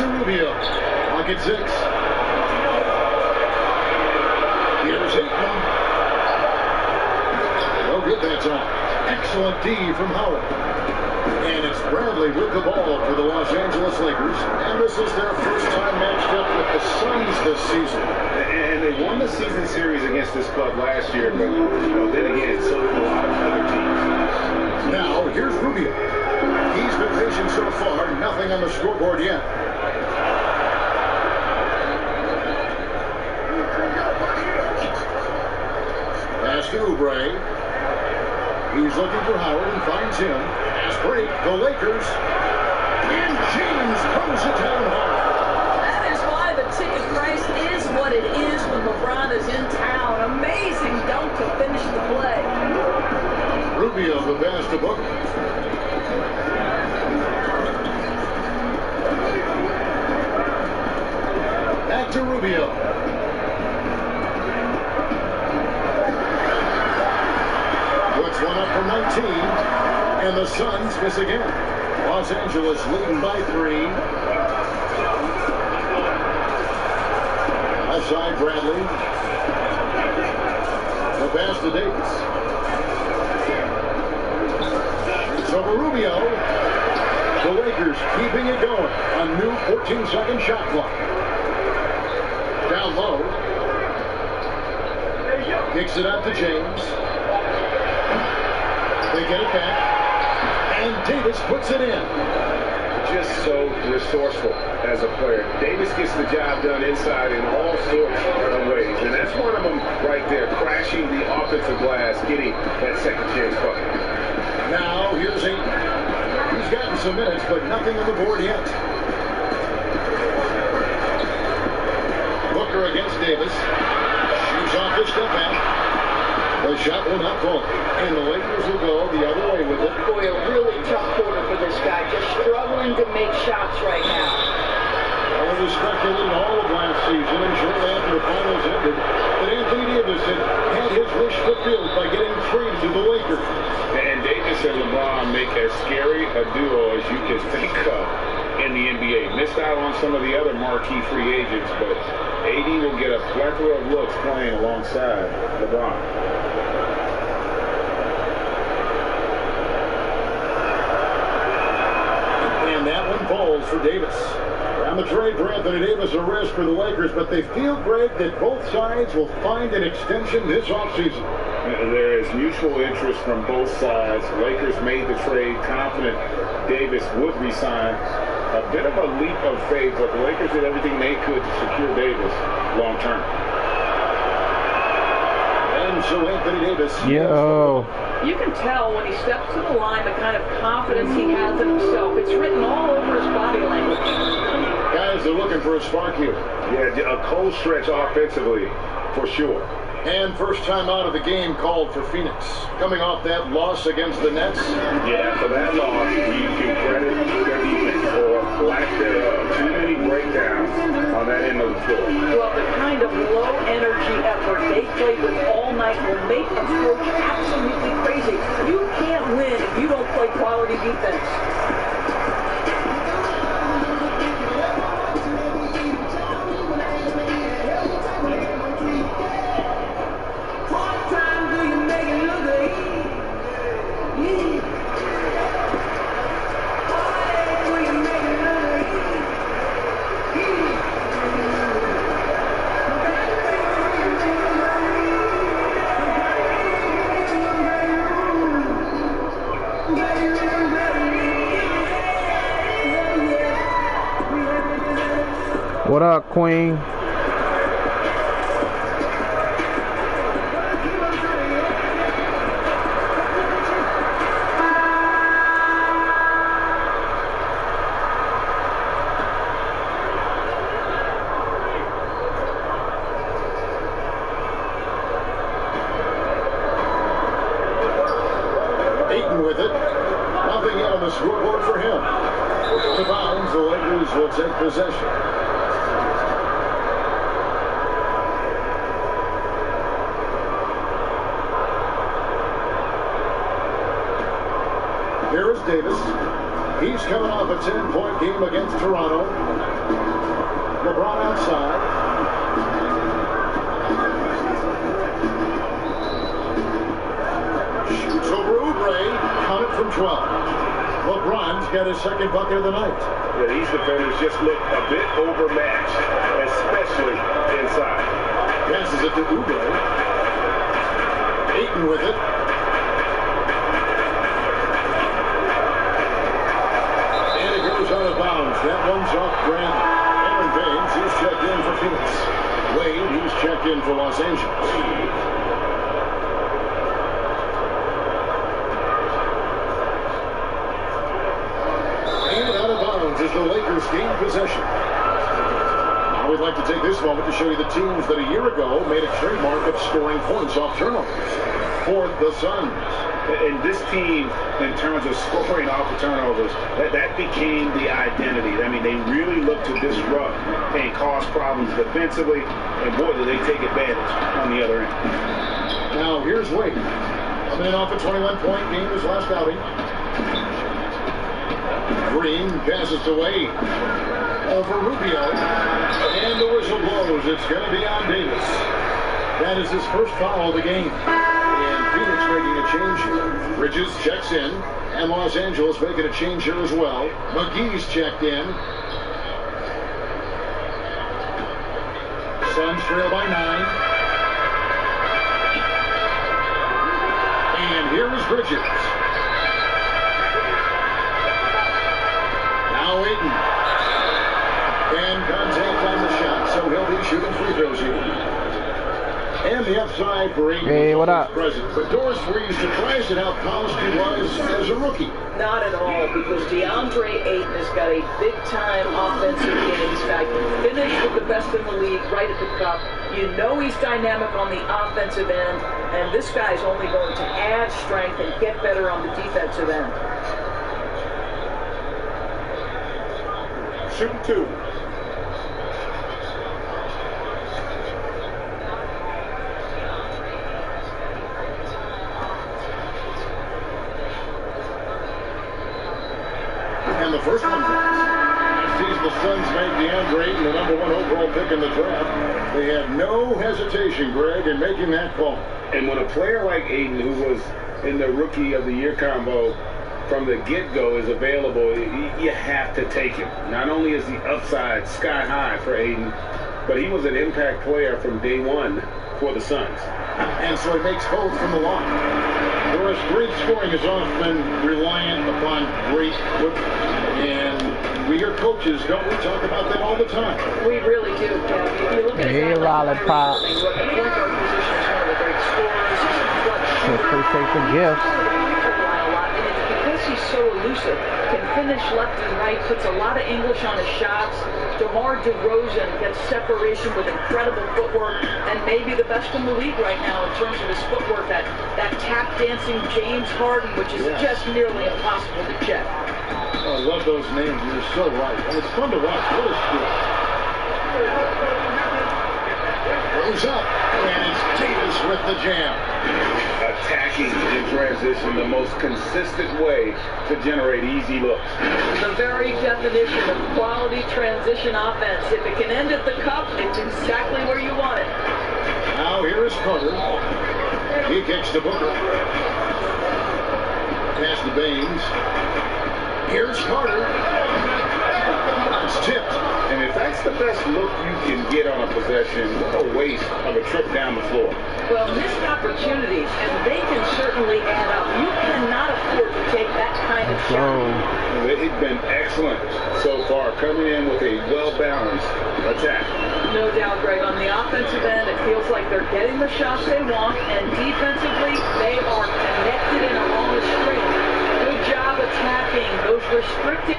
to Rubio. Clock at 6. Here's Aikman. No good that time. Excellent D from Howard. And it's Bradley with the ball for the Los Angeles Lakers. And this is their first time matched up with the Suns this season. And they won the season series against this club last year, but then again, so did a lot of other teams. Now, here's Rubio. He's been patient so far, nothing on the scoreboard yet. Pass to Oubre. He's looking for Howard and finds him. Pass break, the Lakers. And James throws it down hard. That is why the ticket price is what it is when LeBron is in town. Amazing dunk to finish the play. Rubio the pass to Booker. Back to Rubio. Puts one up from 19. And the Suns miss again. Los Angeles leading by 3. Outside Bradley. The pass to Davis. It's over Rubio. The Lakers keeping it going. A new 14-second shot clock. Down low. Kicks it out to James. They get it back. And Davis puts it in. Just so resourceful as a player. Davis gets the job done inside in all sorts of ways. And that's one of them right there, crashing the offensive glass, getting that second chance bucket. Now, here's Aikman. He's gotten some minutes, but nothing on the board yet. Booker against Davis. Shoots off the step back. The shot will not fall. And the Lakers will go the other way with it. Boy, a really tough quarter for this guy. Just struggling to make shots right now. Well, it was speculated all of last season and shortly after the finals ended that Anthony Davis had his wish fulfilled by getting traded to the Lakers. And Davis and LeBron make as scary a duo as you can think of in the NBA. Missed out on some of the other marquee free agents, but AD will get a plethora of looks playing alongside LeBron. And that one falls for Davis. On the trade for Anthony Davis, a risk for the Lakers, but they feel, Greg, that both sides will find an extension this offseason. There is mutual interest from both sides. Lakers made the trade confident Davis would resign. A bit of a leap of faith, but the Lakers did everything they could to secure Davis long term. And so Anthony Davis. Yo. You can tell when he steps to the line the kind of confidence he has in himself. It's written all over his body language. Guys are looking for a spark here. Yeah, a cold stretch offensively, for sure. And first time out of the game called for Phoenix. Coming off that loss against the Nets. Yeah, for that loss, you can credit their defense or lack thereof. Too many breakdowns on that end of the floor. Well, the kind of low-energy effort they played with all night will make a coach absolutely crazy. You can't win if you don't play quality defense. What up, Queen? Ayton with it. Nothing yet on the scoreboard for him. To bounds, the Lakers will take possession. Here is Davis. He's coming off a 10-point game against Toronto. LeBron outside. Shoots over Oubre. Count it from 12. LeBron's got his second bucket of the night. Yeah, these defenders just look a bit overmatched, especially inside. Passes it to Oubre. Ayton with it. And it goes out of bounds. That one's off Brandon. Aaron Baines, he's checked in for Phoenix. Wade, he's checked in for Los Angeles. As the Lakers gain possession. Now we'd like to take this moment to show you the teams that a year ago made a trademark of scoring points off turnovers. Fourth, the Suns. And this team, in terms of scoring off the turnovers, that became the identity. I mean, they really looked to disrupt and cause problems defensively, and boy, did they take advantage on the other end. Now here's Wade. Coming off a 21-point game his last outing. Green passes to Wade. Over Rubio. And the whistle blows. It's going to be on Davis. That is his first foul of the game. And Phoenix making a change here. Bridges checks in. And Los Angeles making a change here as well. McGee's checked in. Suns trail by 9. And here is Bridges. Now Ayton. And contact on the shot, so he'll be shooting free throws here. And the upside for Ayton. Hey, what up? Present. But Doris Freeze surprised at how polished he was as a rookie. Not at all, because DeAndre Ayton has got a big-time offensive game. This guy can finish with the best in the league right at the cup. You know he's dynamic on the offensive end, and this guy's only going to add strength and get better on the defensive end. Shooting 2. And the first one last season, the Suns made DeAndre Ayton the #1 overall pick in the draft. They had no hesitation, Greg, in making that call. And when a player like Ayton, who was in the Rookie of the Year combo from the get-go, is available, you have to take him. Not only is the upside sky high for Ayton, but he was an impact player from day one for the Suns. And so he makes both from the line. Whereas great scoring is often reliant upon great quick. And we hear coaches, don't we, talk about that all the time? We really do, Kev. If you look at Hey, lollipop. the point guard position is one of the great scorers. He's a clutch shooter. Appreciate the gifts. He's so elusive, can finish left and right, puts a lot of English on his shots. DeMar DeRozan gets separation with incredible footwork, and maybe the best in the league right now in terms of his footwork. That tap dancing James Harden, which is just nearly impossible to check. I love those names. You're so right. And it's fun to watch. What a skill. Goes up, and it's Davis with the jam. Attacking in transition, the most consistent way to generate easy looks. The very definition of quality transition offense. If it can end at the cup, it's exactly where you want it. Now here is Carter. He kicks to Booker. Pass to Baines. Here's Carter. It's tipped. And if that's the best look you can get on a possession, what a waste of a trip down the floor. Well, missed opportunities, and they can certainly add up. You cannot afford to take that kind of shot. They've been excellent so far, coming in with a well-balanced attack. No doubt, Greg. On the offensive end, it feels like they're getting the shots they want, and defensively, they are connected in a long string. Good job attacking those restricted.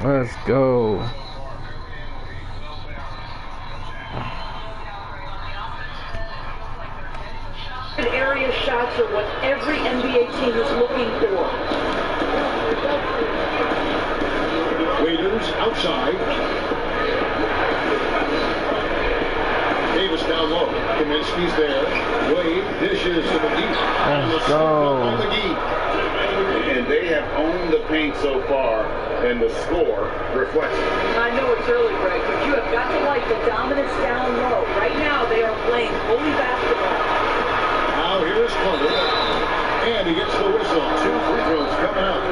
Let's go. Area shots are what every NBA team is looking for. Waiters outside. Davis down low. Kaminsky's there. Wade dishes to McGee. Let's go. And they have owned the paint so far, and the score reflects it. I know it's early, Greg, but you have got to like the dominance down low. Right now, they are playing bully basketball. Now here's Carter. And he gets the whistle. 2 free throws coming up.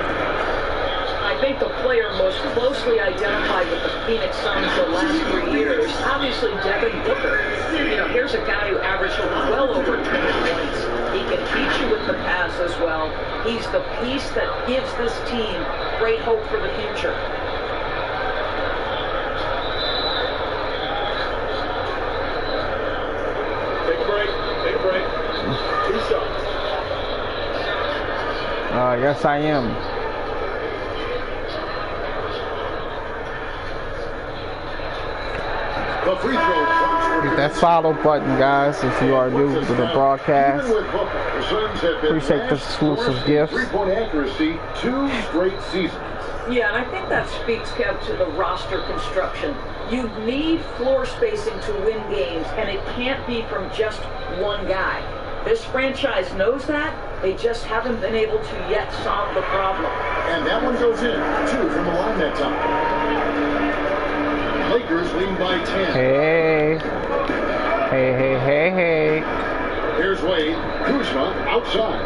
I think the player most closely identified with the Phoenix Suns the last 3 years, obviously Devin Booker. You know, here's a guy who averaged well over 20 points. He can teach you with the pass as well. He's the piece that gives this team great hope for the future. Take a break. Take a break. 2 shots. Yes, I am. The free throw. Hit that follow button, guys, if you are new to the broadcast. Appreciate the exclusive gifts. 3-point accuracy 2 straight seasons. Yeah, and I think that speaks, Kev, to the roster construction. You need floor spacing to win games, and it can't be from just one guy. This franchise knows that. They just haven't been able to yet solve the problem. And that one goes in. 2 from the line that time. Lakers leading by 10. Hey. Hey, hey, hey, hey. Here's Wade. Kuzma outside.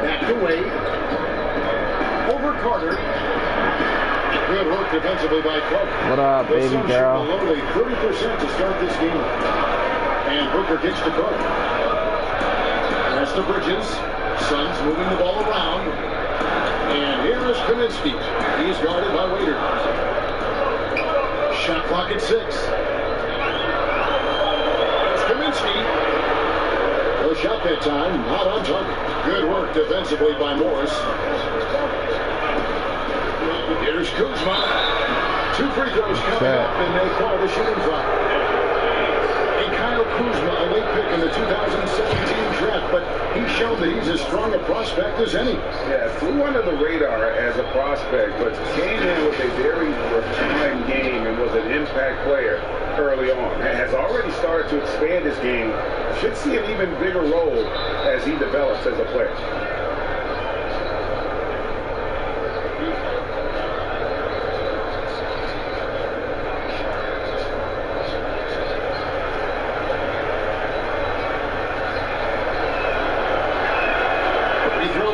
Back to Wade. Over Carter. Good work defensively by Carter. What up, baby girl? The Suns shooting a lowly 30% to start this game. And Booker gets to Carter. That's the Bridges. Suns moving the ball around. And here is Kaminsky. He's guarded by Waiter. Shot clock at 6. There's Kaminsky. No shot that time. Not on target. Good work defensively by Morris. Here's Kuzma. 2 free throws coming up, and they call the shooting foul. And Kyle Kuzma, a late pick in the 2017 draft, but he's shown that he's as strong a prospect as any. Yeah, flew under the radar as a prospect, but came in with a very refined game and was an impact player early on. And has already started to expand his game. Should see an even bigger role as he develops as a player.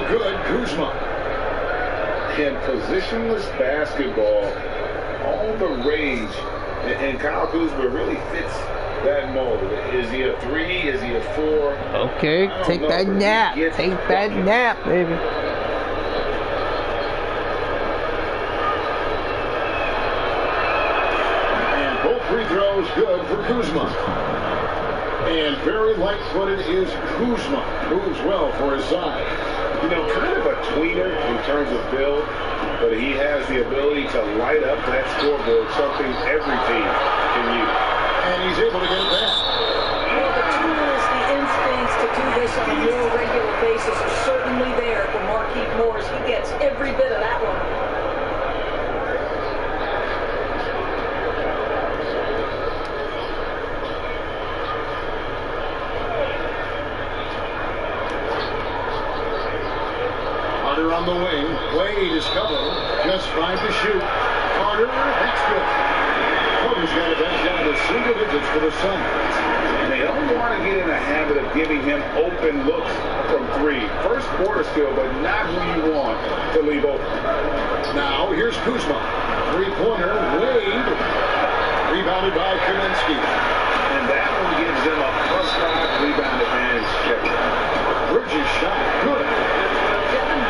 Good, Kuzma. And positionless basketball, all the rage, and Kyle Kuzma really fits that mold. Is he a 3? Is he a 4? Okay, take that nap. Take that nap, baby. And both free throws good for Kuzma. And very light-footed is Kuzma. Moves well for his size. You know, kind of a tweener in terms of build, but he has the ability to light up that scoreboard, something every team can use. And he's able to get it back. Well, the tools, the instincts to do this on a more regular basis are certainly there for Marquise Morris. He gets every bit of that one. On the wing, Wade is covered, just 5 to shoot. Carter, that's good. Carter's got it back down to single digits for the Suns. And they don't want to get in the habit of giving him open looks from 3. First quarter still, but not who you want to leave open. Now, here's Kuzma. 3-pointer, Wade. Rebounded by Kaminsky. And that one gives them a +5 rebound advantage. Bridges shot, good.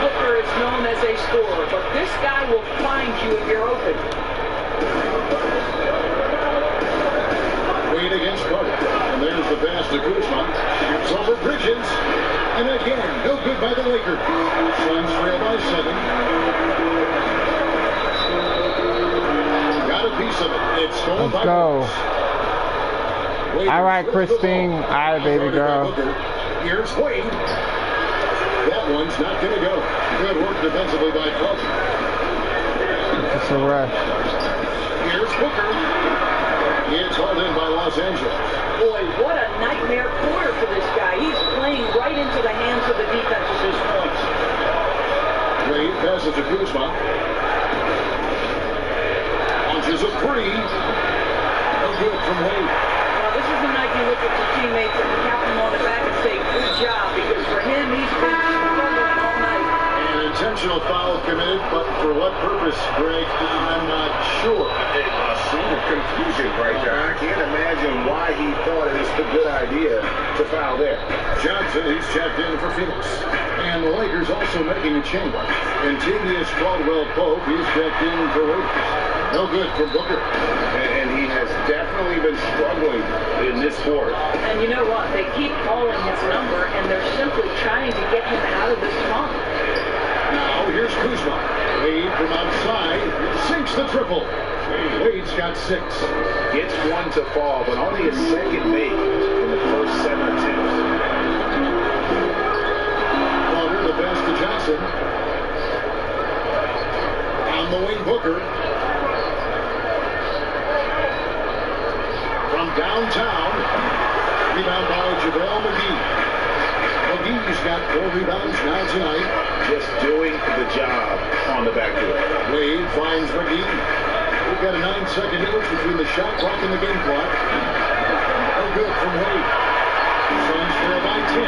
Booker is known as a scorer, but this guy will find you if you're open. Wade against Carter. And there's the pass to Kuzma. It's over Bridges. And again, no good by the Lakers. Suns trail by 7. Got a piece of it. It's stolen by Let's go. Wade. All right, Christine. All right, baby girl. Here's Wade. That one's not going to go. Good work defensively by Carter. It's a rush. Here's Booker. It's hauled in by Los Angeles. Boy, what a nightmare quarter for this guy. He's playing right into the hands of the defense at this point. Wade passes to Kuzma. Launches a three. No good from Wade. Well, this is the night you look at your teammates and tap them on the back and say, good job, because for him, he's been struggling all night. An intentional foul committed, but for what purpose, Greg, I'm not sure. A scene of confusion right there. I can't imagine why he thought it was a good idea to foul there. Johnson, he's checked in for Phoenix. And the Lakers also making a change. Contavious Caldwell-Pope, he's checked in for Lakers. No good from Booker. And he has definitely been struggling in this quarter. And you know what? They keep calling his number, and they're simply trying to get him out of this funk. Now, here's Kuzma. Wade from outside sinks the triple. Wade's got 6. Gets one to fall, but only a second make in the first 7 attempts. Under the pass to Johnson. On the wing, Booker. From downtown. Rebound by JaVale McGee. McGee's got 4 rebounds now tonight. Just doing the job on the backdoor. Wade finds McGee. We've got a 9-second difference between the shot clock and the game clock. No good from Wade. Suns trail by 10.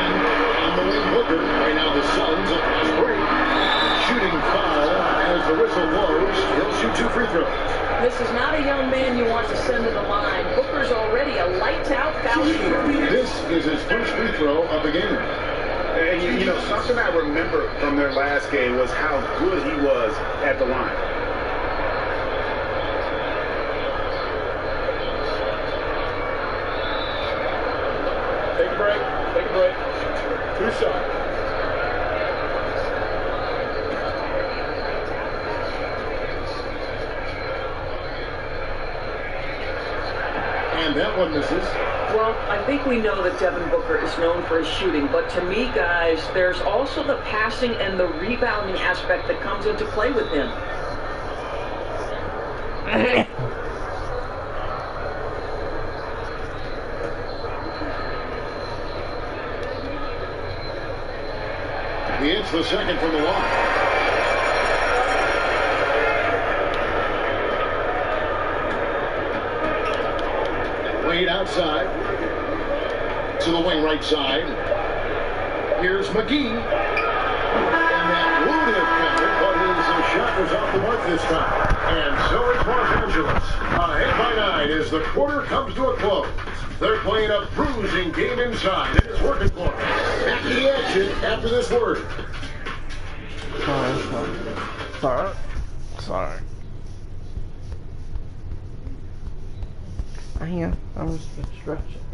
On the wing, Booker. Right now the Suns a fast break. Shooting foul as the whistle blows. He'll shoot 2 free throws. This is not a young man you want to send to the line. Booker's already a lights-out foul shooter. This is his first free throw of the game. And you know, something I remember from their last game was how good he was at the line. Take a break. Take a break. 2 shots. And that one misses. Well, I think we know that Devin Booker is known for his shooting, but to me, guys, there's also the passing and the rebounding aspect that comes into play with him. He hits the second from the line. Wade outside to the wing right side. Here's McGee. And that would have counted, but his shot was off the mark this time. And so is Los Angeles. Ahead by 9 as the quarter comes to a close. They're playing a bruising game inside. And it's working for them. Back to the action after this word. Sorry. I was just stretching.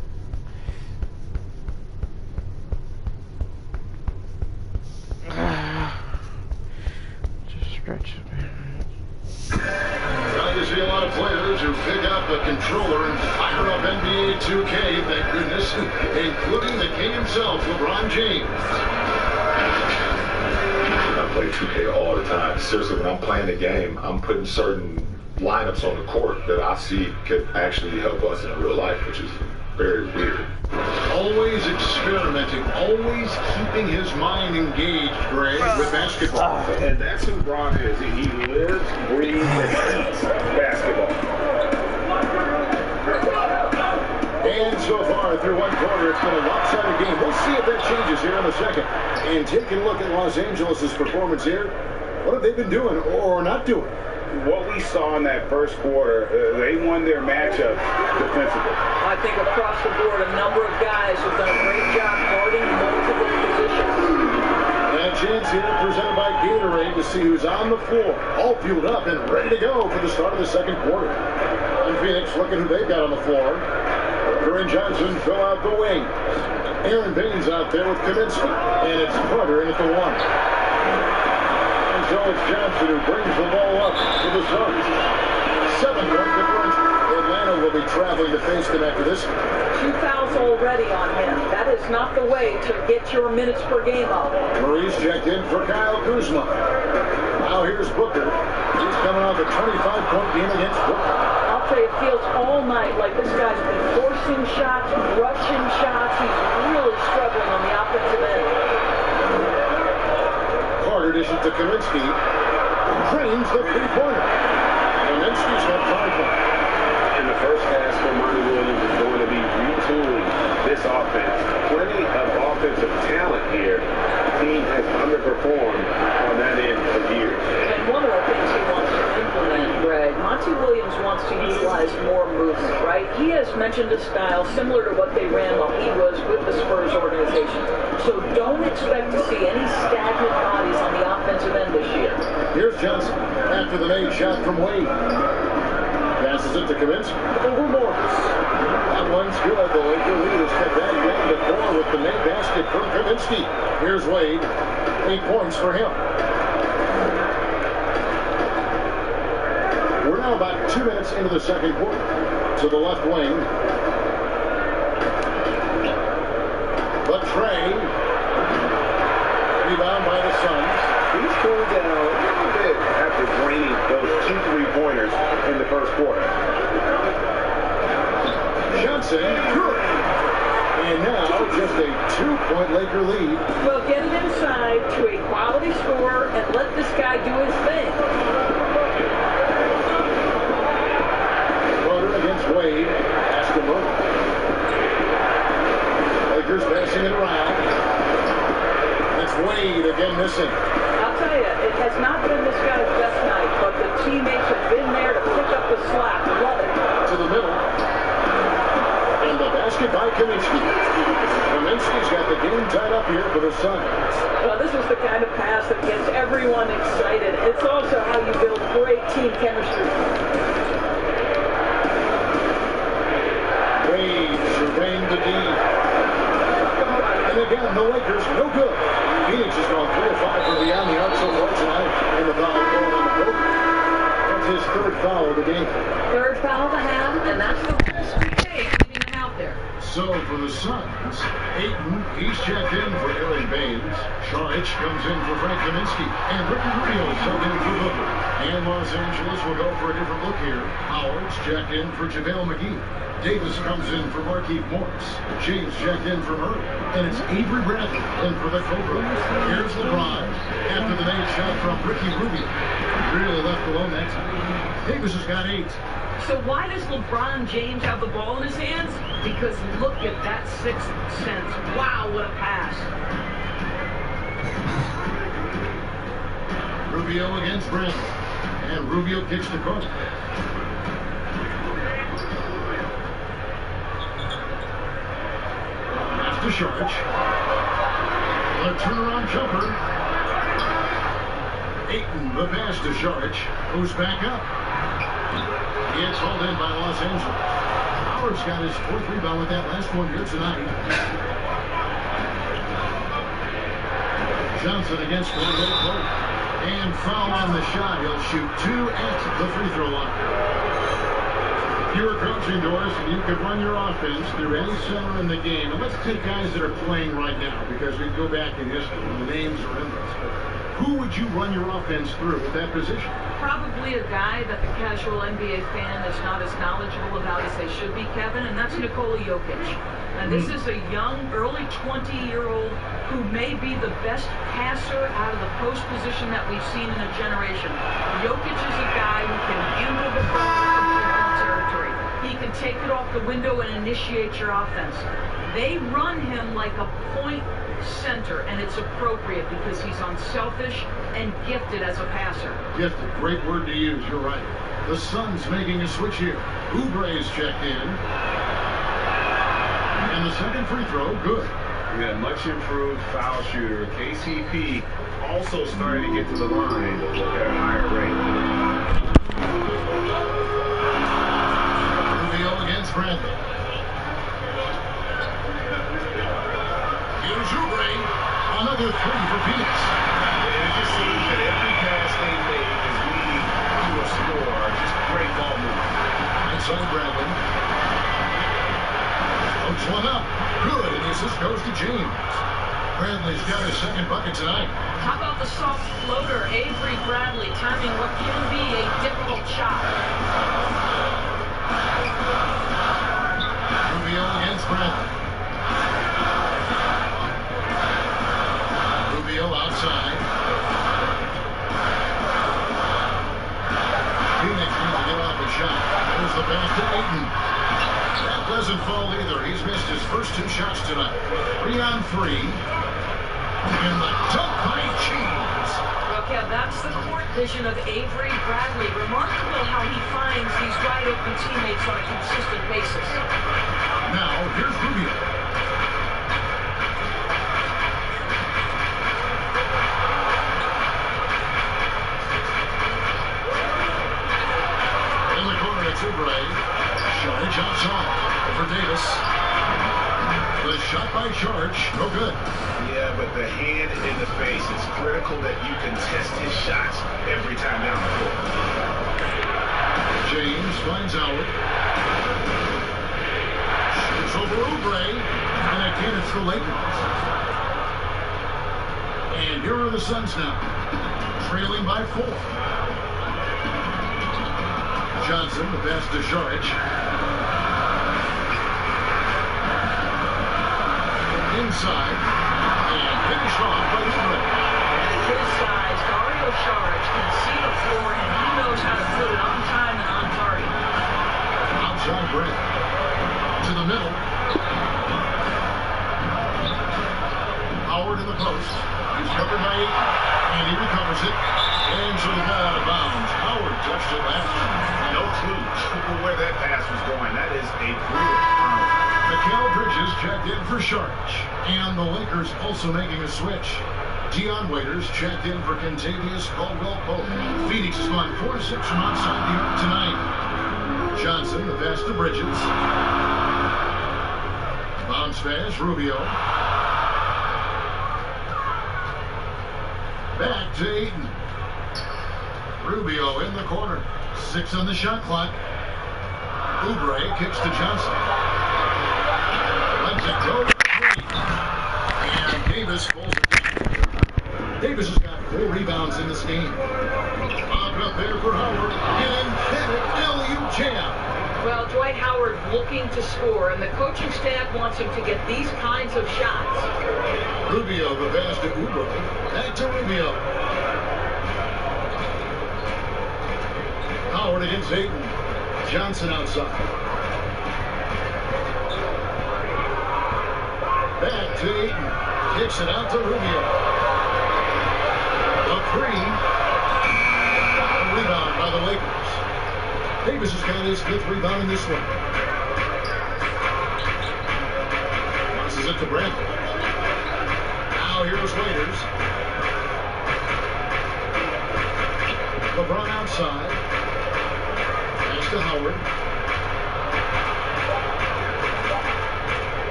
Just stretching, man. Now you see a lot of players who pick up a controller and fire up NBA 2K, thank goodness, including the king himself, LeBron James. I play 2K all the time. Seriously, when I'm playing the game, I'm putting certain lineups on the court that I see could actually help us in real life, which is very weird. Always experimenting, always keeping his mind engaged, Greg, with basketball. And that's who Bron is. He lives, breathes, and eats basketball. And so far, through one quarter, it's been a lopsided game. We'll see if that changes here in a second. And taking a look at Los Angeles' performance here, what have they been doing or not doing? What we saw in that first quarter, they won their matchup defensively. I think across the board, a number of guys have done a great job guarding multiple positions. And a chance here presented by Gatorade to see who's on the floor, all fueled up and ready to go for the start of the second quarter. And Phoenix looking who they've got on the floor. Booker and Johnson fill out the wing. Aaron Baines out there with Kaminsky, and it's Carter in at the 1. So it's Johnson who brings the ball up to the Suns. 7-point difference. Atlanta will be traveling to face them after this. 2 fouls already on him. That is not the way to get your minutes per game up. Murray's checked in for Kyle Kuzma. Now here's Booker. He's coming off a 25-point game against Brooklyn. I'll tell you, it feels all night like this guy's been forcing shots, rushing shots. He's really struggling on the offensive end. Carter dishes to Kaminsky. Drains the three-pointer. Kaminsky's got 5 points. In the first half, Monty Williams is going to be retooling this offense. Plenty of offensive talent here. The team has underperformed on that end for years. And one of the things he wants to implement, Greg, Monty Williams wants to utilize more movement, right? He has mentioned a style similar to what they ran while he was with the Spurs organization. So don't expect to see any stagnant bodies on the offensive end this year. Here's Johnson after the made shot from Wade. Passes it to Kaminsky. Over Morris. That one's good. The Laker lead is kept back down to 4 with the made basket from Kaminsky. Here's Wade. 8 points for him. We're now about 2 minutes into the second quarter. To the left wing. But Trey. Rebound by the Suns. He's cooled down a little bit after draining those 2 3-pointers in the first quarter. Johnson, good. And now just a 2-point Laker lead. Well, get it inside to a quality scorer and let this guy do his thing. Carter against Wade. Ask him over. Lakers passing it around. It's Wade again missing. I'll tell you, it has not been this guy's best night, but the teammates have been there to pick up the slack. Love it. To the middle. And the basket by Kaminsky. Kaminsky's got the game tied up here for the Suns. Well, this is the kind of pass that gets everyone excited. It's also how you build great team chemistry. Wade surveying the D. And again, the Lakers, no good. Phoenix has gone 3 of 5 from beyond the arc so far tonight. And the foul going on the boat. That's his 3rd foul of the game. 3rd foul of the half, and that's the full sweep take, leaving him out there. So for the Suns, Ayton, he's checked in for Aaron Baines. Saric comes in for Frank Kaminsky. And Ricky Rubio subbed in for Booker. And Los Angeles will go for a different look here. Howard's checked in for JaVale McGee. Davis comes in for Markieff Morris. James checked in for Murray. And it's Avery Bradley in for the Cobras. Here's LeBron after the made shot from Ricky Rubio. Really left alone that time. Davis has got 8. So why does LeBron James have the ball in his hands? Because look at that 6th sense. Wow, what a pass. Rubio against Bradley. And Rubio kicks the corner. To Saric. A turnaround jumper. Ayton, the pass to Saric. Who's back up. He gets hauled in by Los Angeles. Howard's got his 4th rebound with that last one here tonight. Johnson against Gordon. And foul on the shot. He'll shoot 2 at the free throw line. If you were coaching, Doris, and you could run your offense through any center in the game. And let's take guys that are playing right now, because we can go back in history and the names are in this. But who would you run your offense through at that position? Probably a guy that the casual NBA fan is not as knowledgeable about as they should be, Kevin, and that's Nikola Jokic. And this is a young, early 20-year-old who may be the best passer out of the post position that we've seen in a generation. Jokic is a guy who can handle the ball from territory. He can take it off the window and initiate your offense. They run him like a point center, and it's appropriate because he's unselfish and gifted as a passer. Gifted, great word to use, you're right. The Suns making a switch here. Oubre's checked in. And the second free throw, good. We got a much improved foul shooter. KCP also starting to get to the line at a higher rate. Rubio against Bradley. Here's Oubre. Another 3 for Phoenix. It just seems that every pass they make is leading to a score. Just great ball movement. Inside Bradley. Hooks one up. Good. And the assist goes to James. Bradley's got his 2nd bucket tonight. How about the soft floater, Avery Bradley, timing what can be a difficult shot. Rubio against Bradley. Rubio outside. Phoenix needs to get off the shot. There's the pass to Ayton. That doesn't fall either. He's missed his first 2 shots tonight. 3 on 3. And the dunk by James. Look, yeah, that's the court vision of Avery Bradley. Remarkable how he finds these wide open teammates on a consistent basis. Now, here's Rubio. In the corner, it's Oubre. Sharge jumps off for Davis. The shot by Sharge, no good. Yeah, but the hand in the face, it's critical that you can test his shots every time down the court. James finds Howard. Shoots over Oubre. And again, it's the Lakers. And here are the Suns now, trailing by 4. Johnson, the pass to Sharge. Inside, and finished off by Oubre. At his size, Dario Saric can see the floor, and he knows how to put it on time and on target. Outside break. To the middle. Howard in the post. He's covered by 8, and he recovers it. And so the ball out of bounds. Howard touched it last time. No clue where that pass was going. That is a brutal turnover. Mikal Bridges checked in for Sharge. And the Lakers also making a switch. Dion Waiters checked in for Kentavious Caldwell-Pope. Phoenix has gone 4-6 from outside the arc tonight. Johnson, the pass to Bridges. Bounce pass, Rubio. Back to Ayton. Rubio in the corner. 6 on the shot clock. Oubre kicks to Johnson. Lets it go. And Davis pulls it down. Davis has got 4 rebounds in this game. Bobbed up there for Howard. And Bennett, LU jam. Well, Dwight Howard looking to score, and the coaching staff wants him to get these kinds of shots. Rubio, the pass to Oubre. Back to Rubio. Howard against Ayton. Johnson outside. Back to Ayton. Kicks it out to Rubio. A 3. A rebound by the Lakers. Davis has got his 5th rebound in this one. Passes it to Bradley. Now here's Waiters. LeBron outside. Pass to Howard.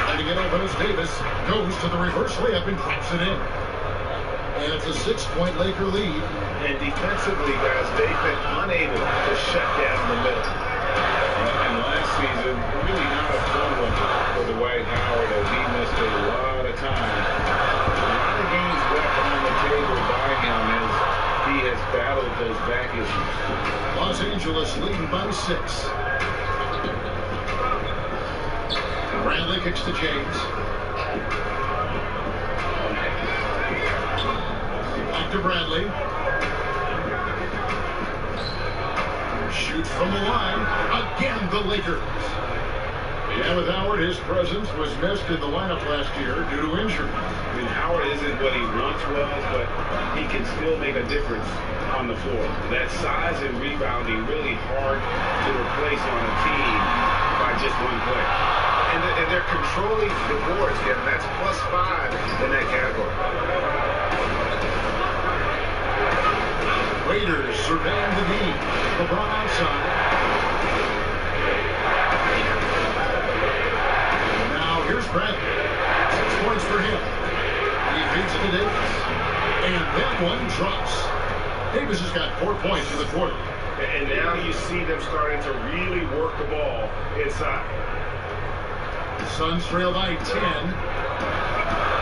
Trying to get open as Davis goes to the reverse layup and drops it in. And it's a 6-point Laker lead. And defensively, guys, they've been unable to shut down the middle. And last season, really not a fun one for Dwight Howard as he missed a lot of time. A lot of games left on the table by him as he has battled those back issues. Los Angeles leading by 6. Bradley kicks to James. Back to Bradley. Shoots from the line. Again, the Lakers. And with Howard, his presence was missed in the lineup last year due to injury. I mean, Howard isn't what he once was, but he can still make a difference on the floor. That size and rebounding really hard to replace on a team by just one player. And they're controlling the boards, Kevin. That's +5 in that category. Raiders surveying the D. LeBron outside. Now here's Bradley. 6 points for him. He feeds it to Davis. And that one drops. Davis has got 4 points in the quarter. And now you see them starting to really work the ball inside. The Suns trail by 10.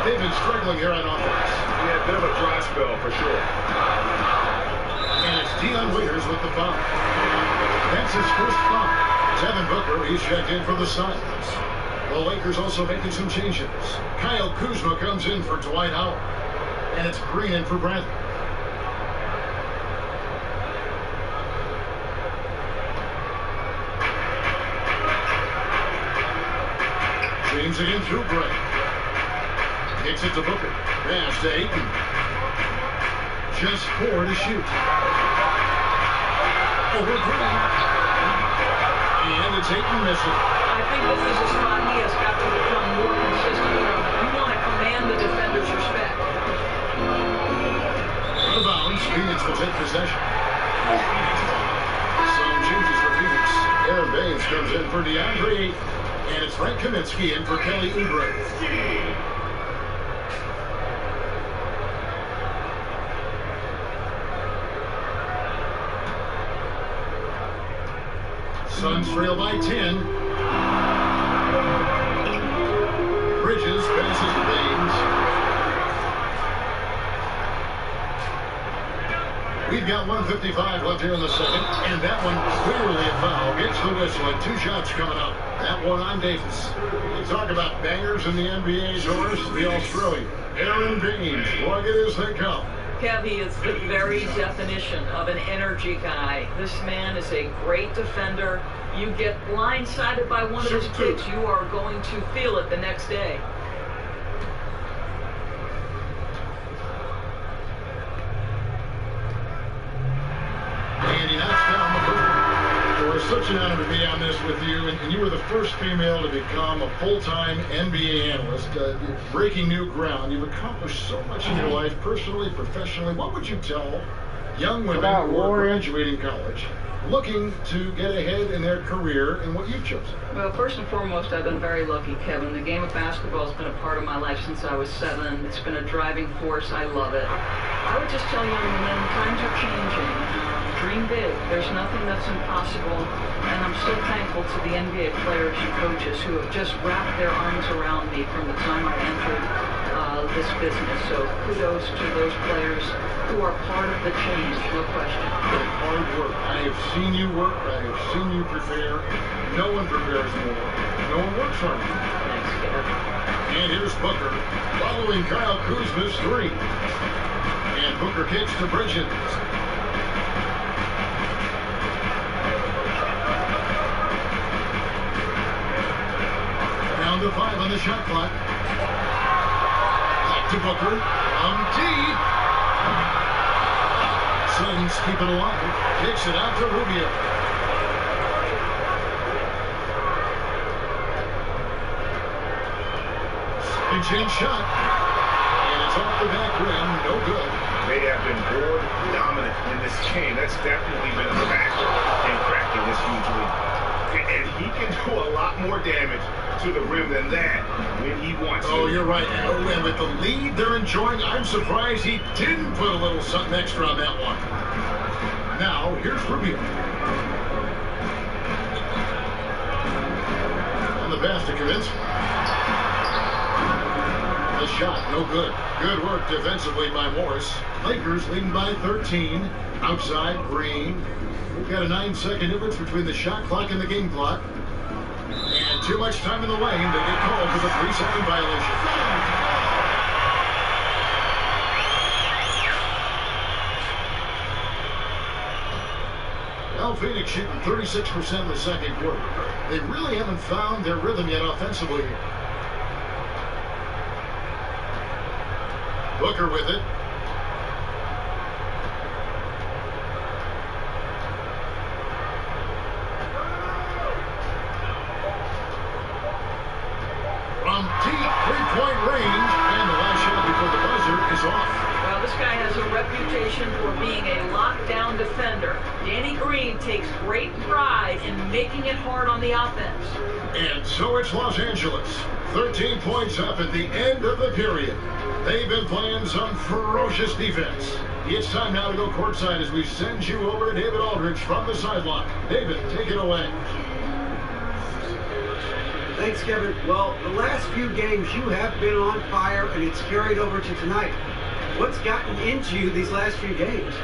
They've been struggling here on offense. Yeah, a bit of a dry spell for sure. And it's Dion Waiters with the foul. That's his first foul. Devin Booker, he's checked in for the Suns. The Lakers also making some changes. Kyle Kuzma comes in for Dwight Howard. And it's Green in for Bradley. James again through Gray. Kicks it to Booker. Pass to Ayton. Just 4 to shoot. Over Green. And it's Ayton missing. I think this is a spot he has got to become more consistent from. You want to command the defender's respect. Out of bounds, Phoenix will take possession. Some changes for Phoenix. Aaron Baines comes in for DeAndre Ayton. And it's Frank Kaminsky in for Kelly Oubre. Suns trail by 10. Bridges passes to Baines. We've got 1:55 left here in the second, and that one clearly a foul. Gets the whistle, and 2 shots coming up. That one on Davis. You talk about bangers in the NBA, Doris, the Australian. Aaron Baines, rugged as they come. Kev, he is the very definition of an energy guy. This man is a great defender. You get blindsided by one of his kicks, you are going to feel it the next day. And he knocks down the first. It's such an honor to be on this with you, and you were the first female to become a full-time NBA analyst, breaking new ground. You've accomplished so much in your life, personally, professionally. What would you tell young women who are graduating college, looking to get ahead in their career, and what you've chosen? Well, first and foremost, I've been very lucky, Kevin. The game of basketball has been a part of my life since I was 7. It's been a driving force. I love it. I would just tell young women, times are changing. Dream big. There's nothing that's impossible. And I'm so thankful to the NBA players and coaches who have just wrapped their arms around me from the time I entered this business. So kudos to those players who are part of the change, no question. Hard work. I have seen you work. I have seen you prepare. No one prepares more. No one works harder. Thanks, Kev. And here's Booker following Kyle Kuzma's 3. And Booker kicks to Bridges. Down to 5 on the shot clock. Back to Booker. Deep. Suns keep it alive. Kicks it out to Rubio. Big chance shot. And it's off the back rim. No good. They have been board dominant in this game. That's definitely been a factor in cracking this huge lead. And he can do a lot more damage to the rim than that when he wants to. Oh, you're right. And with the lead they're enjoying, I'm surprised he didn't put a little something extra on that one. Now, here's Rubio. On the pass to Kaminsky. The shot, no good. Good work defensively by Morris. Lakers leading by 13. Outside, Green. We've got a 9-second difference between the shot clock and the game clock. And too much time in the lane to get called for the 3-second violation. Now Phoenix shooting 36% in the second quarter. They really haven't found their rhythm yet offensively here. Booker with it. From deep three-point range, and the last shot before the buzzer is off. Well, this guy has a reputation for being a lockdown defender. Danny Green takes great pride in making it hard on the offense. And so it's Los Angeles. 13 points up at the end of the period. They've been playing some ferocious defense. It's time now to go courtside as we send you over to David Aldridge from the sideline. David, take it away. Thanks, Kevin. Well, the last few games you have been on fire, and it's carried over to tonight. What's gotten into you these last few games?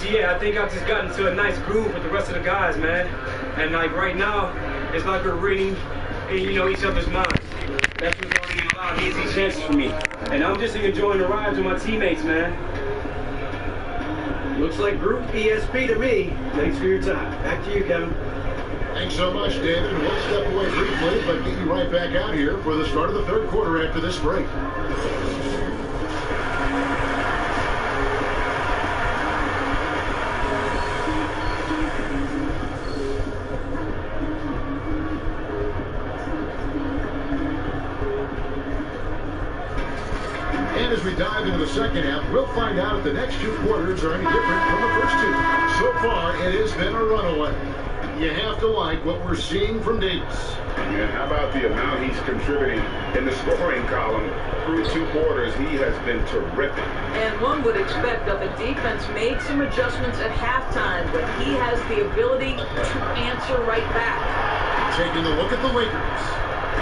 Yeah, I think I've just gotten to a nice groove with the rest of the guys, man. And like right now, it's like we're reading, each other's minds. That's what's going to allow easy chances for me. And I'm just enjoying the rides with my teammates, man. Looks like group ESP to me. Thanks for your time. Back to you, Kevin. Thanks so much, David. We'll step away briefly, but get you right back out here for the start of the third quarter after this break. And as we dive into the second half, we'll find out if the next two quarters are any different from the first two. So far, it has been a runaway. You have to like what we're seeing from Davis. Yeah, how about the amount he's contributing in the scoring column through two quarters? He has been terrific. And one would expect that the defense made some adjustments at halftime, but he has the ability to answer right back. Taking a look at the Lakers.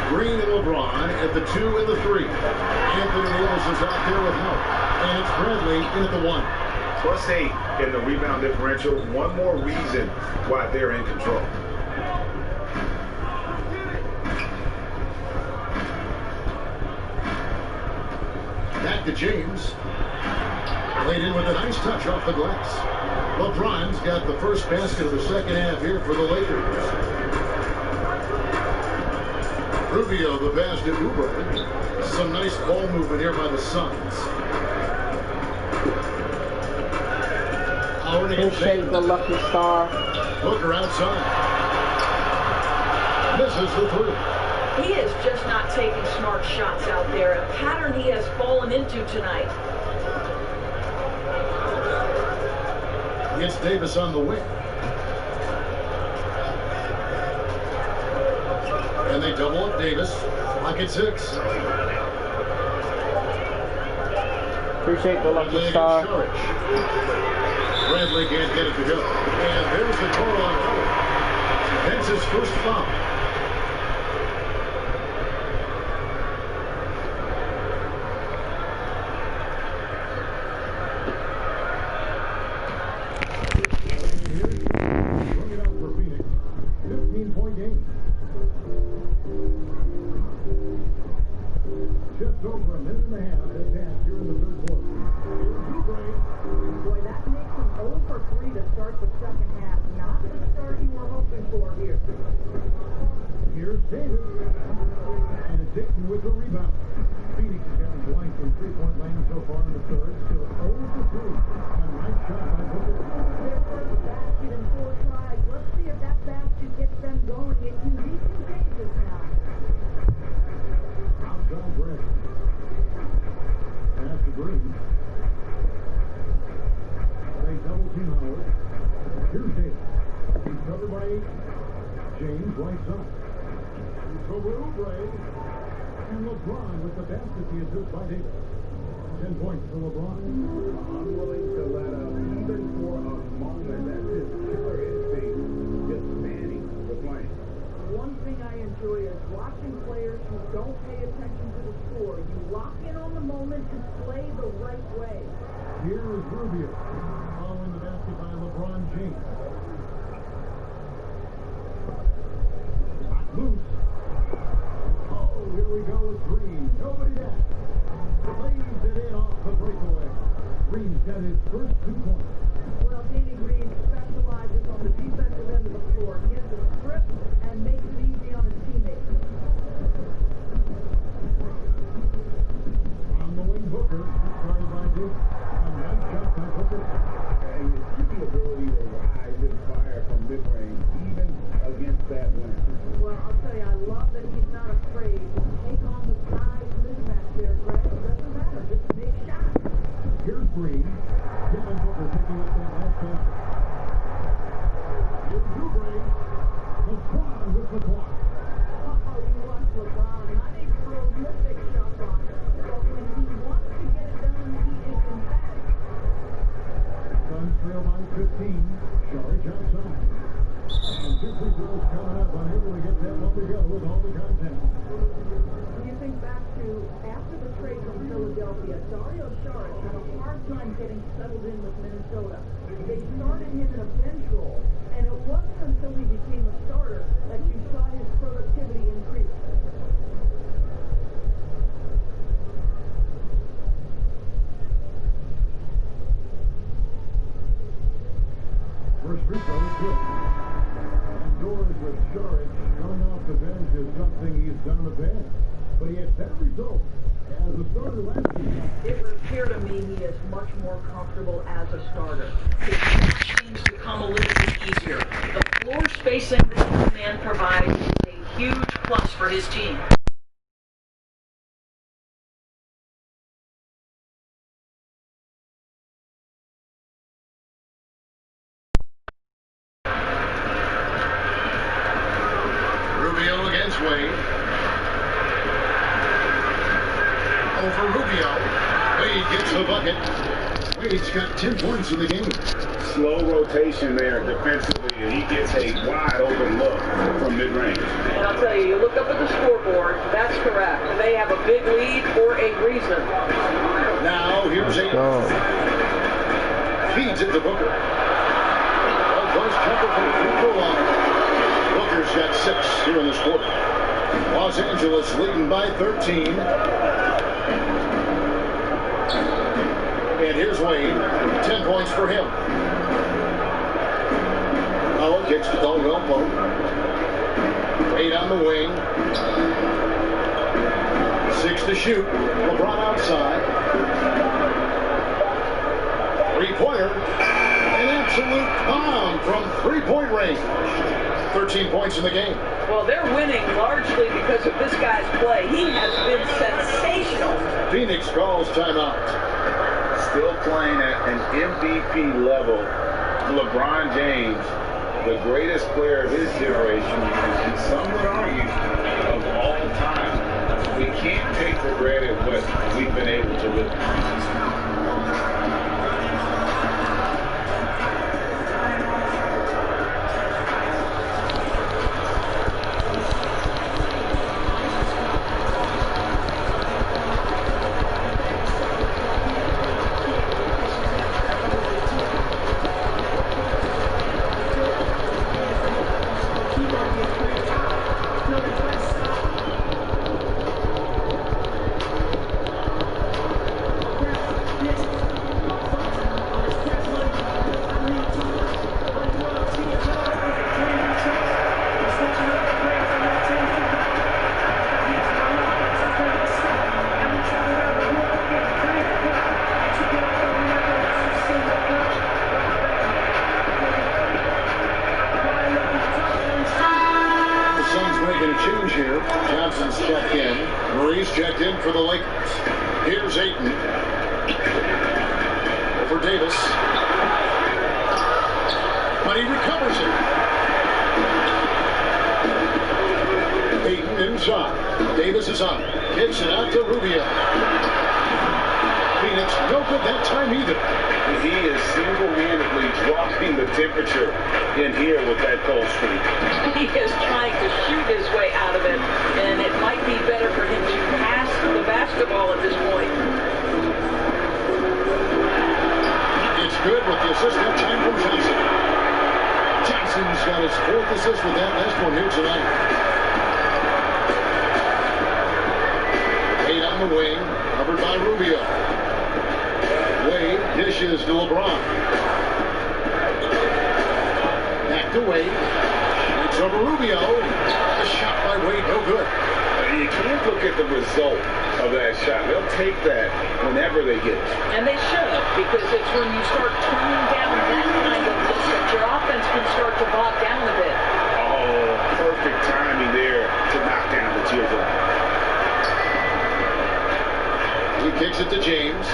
Green and LeBron at the 2 and the 3. Anthony Davis is out there with help. And it's Bradley in at the 1. +8 in the rebound differential. One more reason why they're in control. Back to James. Played in with a nice touch off the glass. LeBron's got the first basket of the second half here for the Lakers. Rubio, the pass to Oubre. Some nice ball movement here by the Suns. Appreciate the lucky star. Booker outside. Misses the 3. He is just not taking smart shots out there, a pattern he has fallen into tonight. Gets Davis on the wing. And they double up Davis. Clock at 6. Appreciate the lucky star. Bradley can't get it to go. And there's the call on foul. That's his first foul. Bring it up for Phoenix. 15-point game. Just over a minute and a half has passed here in the third quarter. Here's Oubre. Boy, that makes him 0 for 3 to start the second half. Not the start you were hoping for here. Here's Davis. And Dayton with the rebound. Phoenix has blank from three-point land so far in the third. Still 0 for 3. A nice shot by Booker. Their first basket in 4 tries. Let's see if that basket gets them going. It can be contagious now. Outside Bradley. Pass to Green. They double team Howard. Here's Davis. He's covered by 8. James right side. So Oubre. And LeBron with the basket, the assist by Davis. 10 points for LeBron. Unwilling to let up even for a moment. That's his killer instinct, just manning the plane. One thing I enjoy is watching players who don't pay attention to the score. You lock in on the moment and play the right way. Here is Rubio. Following the basket by LeBron James. Back loose. Oh, here we go with Green. Nobody there. Lays it in off the breakaway. Green's got his first 2 points. Well, Danny Green specializes on the defensive end of the floor. He has the script and makes it easy on his teammates. On the wing, Booker. Started by Duke. A nice shot by Booker. And you see the ability to rise and fire from mid-range, even against that wind. Well, I'll tell you, I love that he's not afraid to take on the size mismatch there, Greg. It doesn't matter. Just make shots. Here's Green. Him and Booker picking up that last basket. Here's Oubre. LeBron with the block. Oh, you watch LeBron. Not a prolific shot blocker, but when he wants to get it done, he is emphatic. Suns trail by 15. Sharge outside. And 2 free throws coming up. Unable to get that one to go with all the contact. When you think back to to, after the trade from Philadelphia, Dario Saric had a hard time getting settled in with Minnesota. They started him in a bench role, and it wasn't until he became a starter that you saw his productivity increase. First free throw is good. Indoors with Saric coming off the bench is something he's done in the past. But he had better results as a starter last year. It would appear to me he is much more comfortable as a starter. His shot seems to come a little bit easier. The floor spacing that this man provides is a huge plus for his team. Rubio against Wade. Over Rubio. Wade gets the bucket. Wade's got 10 points in the game. Slow rotation there defensively, and he gets a wide open look from mid-range. And I'll tell you, you look up at the scoreboard, that's correct. They have a big lead for a reason. Now here's a feeds it to Booker. Close jumper from the free throw line. Booker's got 6 here in this quarter. Los Angeles leading by 13. And here's Wade. 10 points for him. Oh, kicks to Caldwell Pope. Wade on the wing. 6 to shoot. LeBron outside. Three-pointer. An absolute bomb from three-point range. 13 points in the game. Well, they're winning largely because of this guy's play. He has been sensational. Phoenix calls timeout. Still playing at an MVP level. LeBron James, the greatest player of his generation, and some would argue of all time. We can't take for granted what we've been able to witness. For the Lakers. Here's Ayton. Over Davis. But he recovers it. Ayton inside. Davis is on. Kicks it out to Rubio. Phoenix no good that time either. He is single-handedly dropping the temperature in here with that cold streak. He is trying to shoot his way out of it, and it might be better for him to pass the basketball at this point. It's good with the assist that time from Johnson. Johnson's got his 4th assist with that last one here tonight. 8 on the wing, covered by Rubio. Wade dishes to LeBron. Back to Wade. It's over Rubio. A shot by Wade, no good. You can't look at the result of that shot. They'll take that whenever they get it. And they should, because it's when you start turning down that kind of look that your offense can start to bog down a bit. Oh, perfect timing there to knock down the teardrop. He kicks it to James.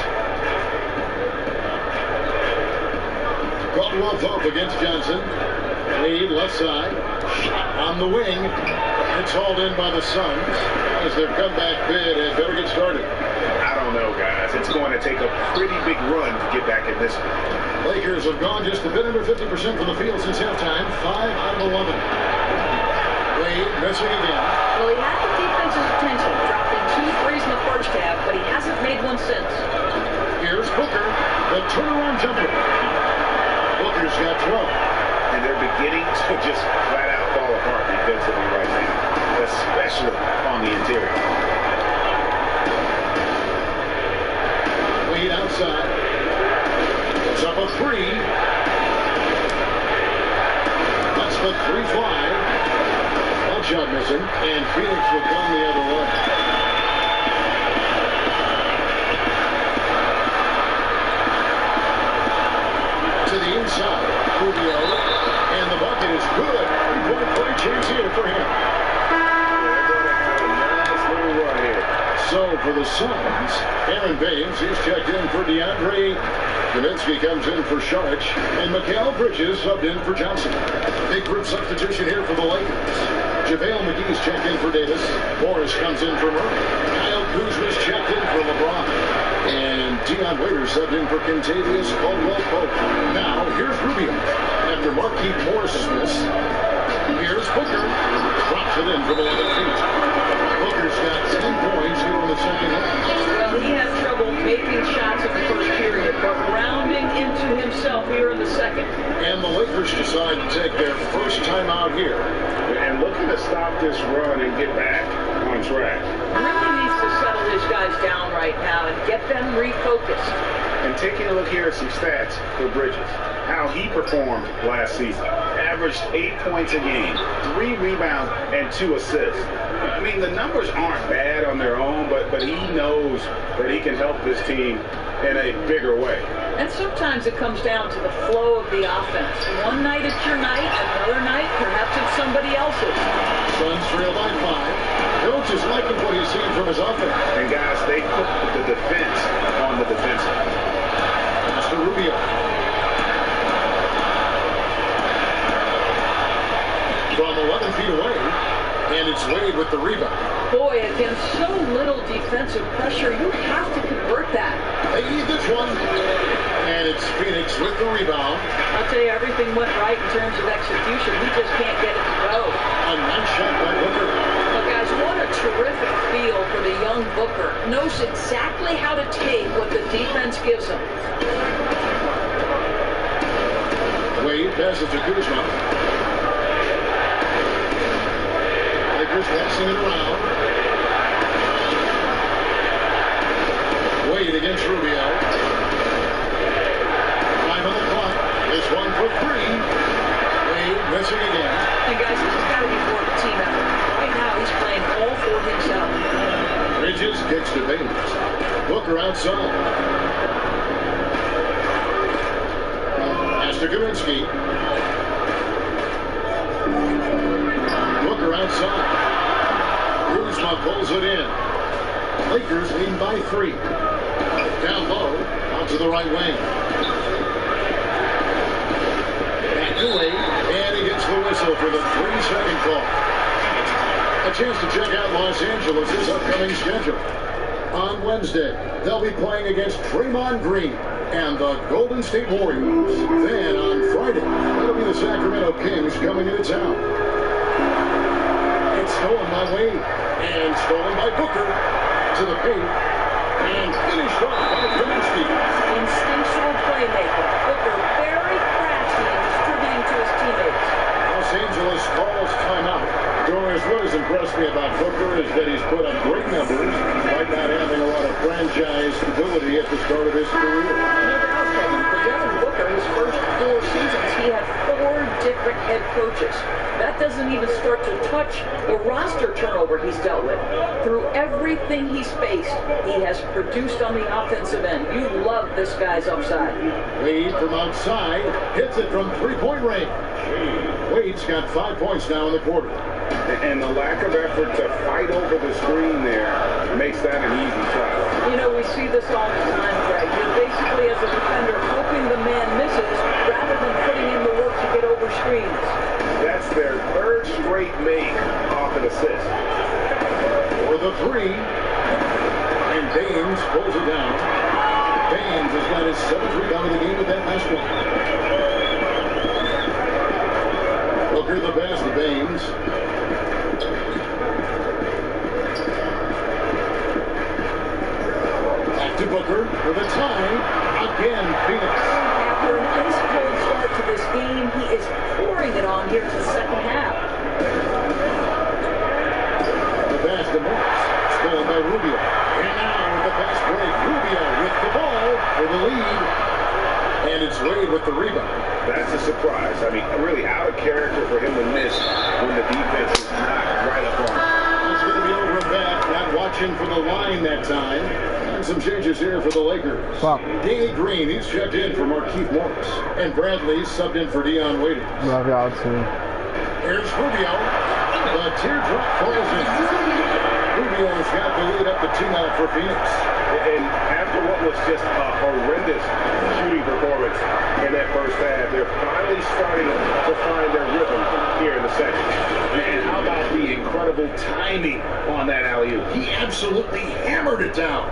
Caldwell Pope against Johnson. Wade left side. Shot on the wing. It's hauled in by the Suns as their comeback bid had better get started. I don't know, guys. It's going to take a pretty big run to get back in this one. Lakers have gone just a bit under 50% from the field since halftime. 5 out of 11. Wade missing again. Well, he had the defense's attention, dropping 2 threes in the first half, but he hasn't made one since. Here's Booker, the turnaround jumper. Booker's got 12. And they're beginning to just flat out fall apart defensively right now, especially on the interior. Wade outside. It's up a 3. That's the 3 fly. One shot missing, and Phoenix will come the other way. To the inside, Rubio, and the bucket is good. 3-point play chance here for him. Nice little run here. So for the Suns, Aaron Baines, he's checked in for DeAndre. Kaminsky comes in for Sharich, and Mikal Bridges subbed in for Johnson. Big group substitution here for the Lakers. JaVale McGee's checked in for Davis. Morris comes in for Murray. Kyle Kuzma's checked in for LeBron. And Dion Waiters subbed in for Kentavious Caldwell-Pope. Now, here's Rubio. After Markieff Morris's miss, here's Booker. Drops it in from 11 feet. Booker's got 10 points here in the second half. Well, he had trouble making shots in the first period, but rounding into himself here in the second. And the Lakers decide to take their first time out here. And looking to stop this run and get back on track. Really needs to settle his guys down right now and get them refocused. And taking a look here at some stats for Bridges, how he performed last season. Averaged 8 points a game, 3 rebounds, and 2 assists. I mean, the numbers aren't bad on their own, but he knows that he can help this team in a bigger way. And sometimes it comes down to the flow of the offense. One night it's your night, another night perhaps it's somebody else's. Suns trail by 5. Coach is liking what he's seeing from his offense. And guys, they put the defense on the defensive. Pass to Rubio. From 11 feet away, and it's Wade with the rebound. Boy, against so little defensive pressure, you have to convert that. They need this one. And it's Phoenix with the rebound. I'll tell you, everything went right in terms of execution. We just can't get it to go. A nice shot by Booker. But guys, what a terrific feel for the young Booker. Knows exactly how to take what the defense gives him. Wade passes to Kuzma. Lakers passing it around. Wade against Rubio. Time on the clock. This one for 3. Wade missing again. And guys, this has got to be more of a team effort. Right now, he's playing all for himself. Bridges kicks to Baines. Booker outside. Pass to Kaminsky. Booker outside. Kuzma pulls it in. Lakers lead by 3. Down low, out to the right wing. Back to Wade, and he gets the whistle for the 3-second call. A chance to check out Los Angeles' upcoming schedule. On Wednesday, they'll be playing against Draymond Green and the Golden State Warriors. Then on Friday, it'll be the Sacramento Kings coming into town. It's stolen by Wade, and stolen by Booker to the paint, and finished off by Kaminsky. Instinctual playmaker. Booker very crafty in distributing to his teammates. Los Angeles calls timeout. Doris, what has impressed me about Booker is that he's put up great numbers despite not having a lot of franchise stability at the start of his career. No doubt, Kevin. For Devin Booker, his first 4 seasons, he had 4 different head coaches. That doesn't even start to touch the roster turnover he's dealt with. Through everything he's faced, he has produced on the offensive end. You love this guy's upside. Wade from outside hits it from 3-point range. Wade's got 5 points now in the quarter. And the lack of effort to fight over the screen there makes that an easy shot. You know, we see this all the time, Greg. You're basically, as a defender, hoping the man misses rather than putting in the work to get over screens. That's their 3rd straight make off an assist. For the 3, and Baines pulls it down. Baines has got his 7th rebound of the game with that last one. Booker the pass to Baines. Booker for the tie. Again, Phoenix. After an ice cold start to this game, he is pouring it on here in the second half. The pass to Morris. Stolen by Rubio. And now with the fast break, Rubio with the ball for the lead. And it's Wade with the rebound. That's a surprise. I mean, really out of character for him to miss when the defense is not right up on him. It's going to be over and back. Not watching for the line that time. And some changes here for the Lakers. Fuck. Danny Green, he's checked in for Markieff Morris. And Bradley's subbed in for Dion Waiters. Love y'all too. Here's Rubio. The teardrop falls in. Rubio's got the lead up to 2 now for Phoenix. And after what was just a horrendous shooting performance in that first half, they're finally starting to find their rhythm here in the second. And how about the incredible timing on that alley-oop? He absolutely hammered it down.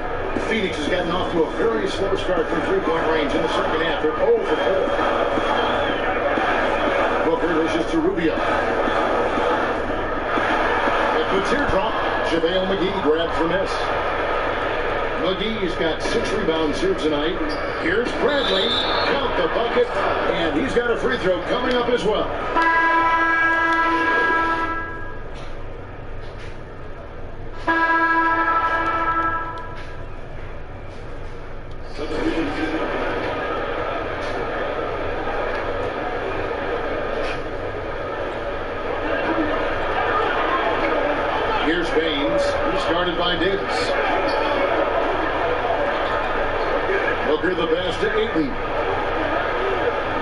Phoenix has gotten off to a very slow start from three-point range in the second half. They're 0 for 4. Booker dishes to Rubio. At the teardrop, JaVale McGee grabs the miss. McGee's got 6 rebounds here tonight. Here's Bradley. Count the bucket. And he's got a free throw coming up as well. Here's Baines. He's guarded by Davis. Booker the pass to Ayton.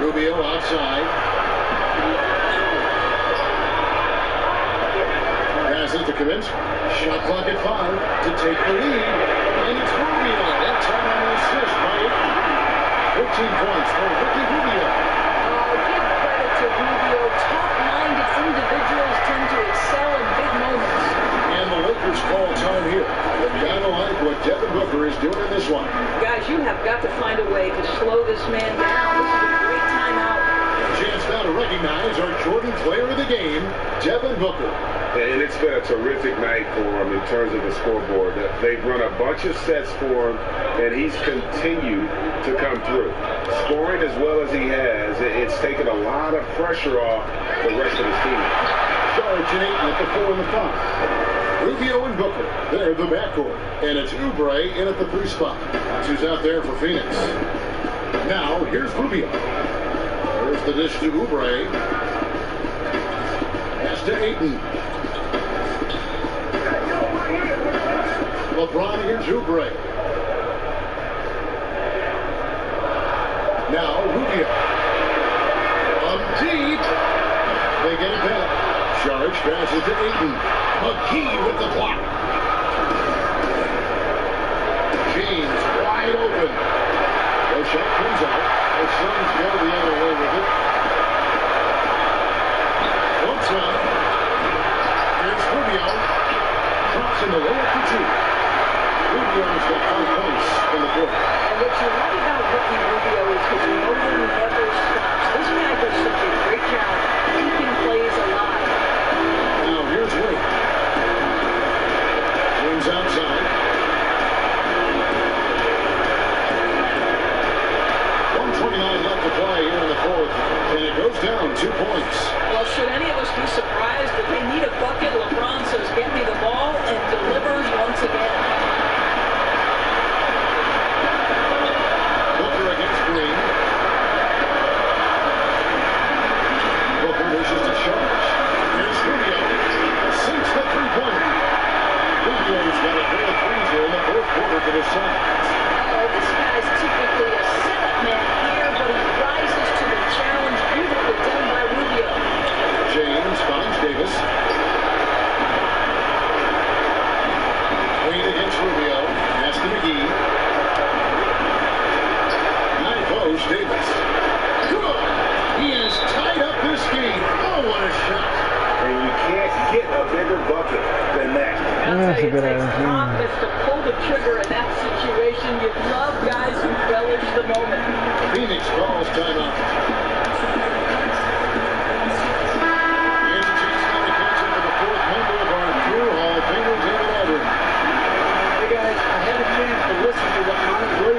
Rubio outside. Pass it to Kaminsky. Shot clock at 5 to take the lead. And it's Rubio. That time on the assist by Ayton. 13 points for Ricky Rubio. Give credit to Rubio. Tough-minded individuals tend to excel in big moments. And the Lakers call time here. They've got to like what Devin Booker is doing in this one. Guys, you have got to find a way to slow this man down. This is a great timeout. Chance now to recognize our Jordan player of the game, Devin Booker. And it's been a terrific night for him in terms of the scoreboard. They've run a bunch of sets for him, and he's continued to come through. Scoring as well as he has, it's taken a lot of pressure off the rest of his team. Charge and Ayton at the 4 and the 5. Rubio and Booker, they're the backcourt. And it's Oubre in at the 3 spot. That's who's out there for Phoenix. Now, here's Rubio. There's the dish to Oubre. Pass to Ayton. LeBron, here's Oubre. Now, Rubio. Up deep. They get it back. Charge passes to Ayton. McGee with the block. James wide open. The shot comes out. The Suns go the other way with it. Once up. Here's Rubio. Drops in the layup for 2. Rubio's got 5 points in the quarter. And what you love about Ricky Rubio is his motor never stops. This guy does such a great job keeping plays alive. Now here's Wade. James outside. 1:29 left to play here in the 4th. And it goes down 2 points. Well, should any of us be surprised that they need a bucket? LeBron says, get me the ball, and delivers once again. Booker against Green. Booker wishes to charge. Here's Rubio. Sinks the 3-pointer. Rubio's got a pair of threes here in the 4th quarter for the Suns. Oh, this guy's typically a setup man here, but he rises to the challenge. Beautifully done by Rubio. James finds Davis. Wade against Rubio. Pass to McGee. High post, Davis. Good. He has tied up this game. Oh, what a shot. And you can't get a bigger bucket than that. I'll tell you, it takes confidence to pull the trigger in that situation. You love guys who relish the moment. Phoenix calls timeout. Here's a chance now to catch up with the 4th member of our Drew Hall of Famers in the library. Hey guys, I had a chance to listen to what Monty Williams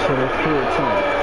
shit is cool too.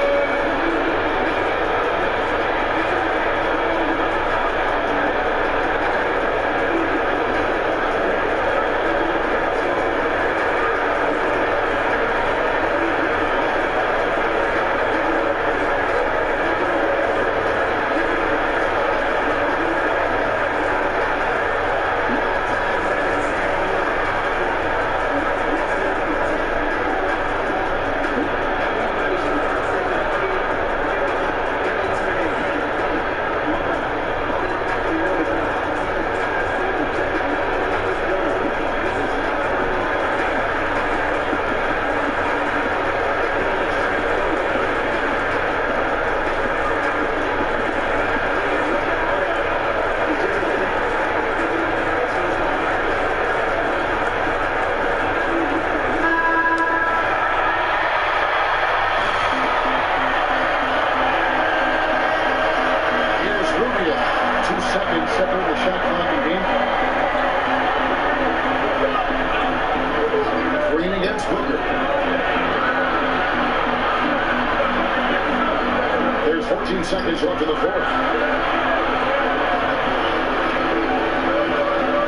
There's 14 seconds left in the fourth.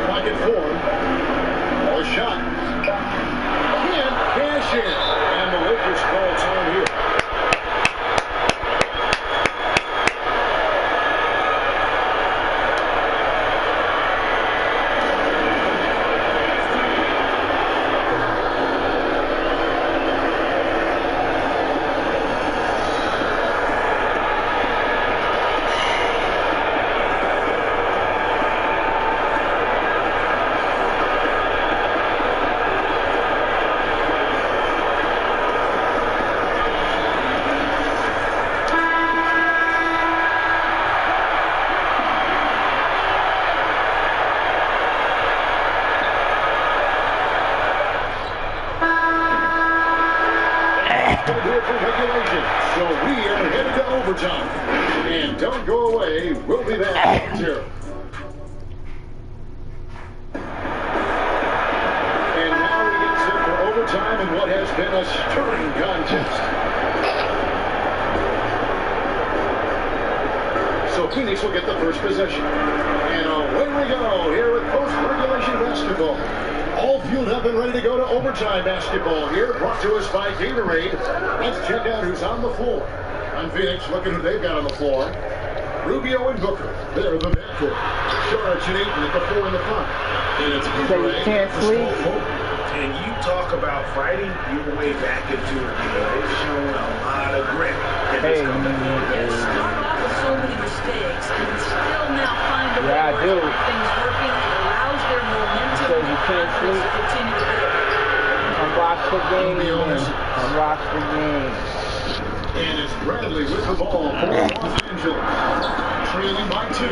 Clock at 4. A shot. Can't cash in. And the Lakers call time here. So we are headed to overtime. And don't go away. We'll be back. 0. And now we get set for overtime in what has been a stirring contest. So Phoenix will get the first possession. And away we go here with post-regulation basketball. All fueled up and ready to go to overtime basketball here, brought to us by Gatorade. Let's check out who's on the floor. On Phoenix, looking who they've got on the floor. Rubio and Booker. They're the backcourt. Sharich and Ayton at the 4 and the 5. And it's So you can't sleep. And you talk about fighting your way back into it. They've shown a lot of grit. Hey, Start off with so many mistakes and still now find a way yeah, I do. things working. It allows their momentum So you can't sleep. to continue to build. I watch the game. I watch the game. And it's Bradley with the ball for Los Angeles. Trailing by 2.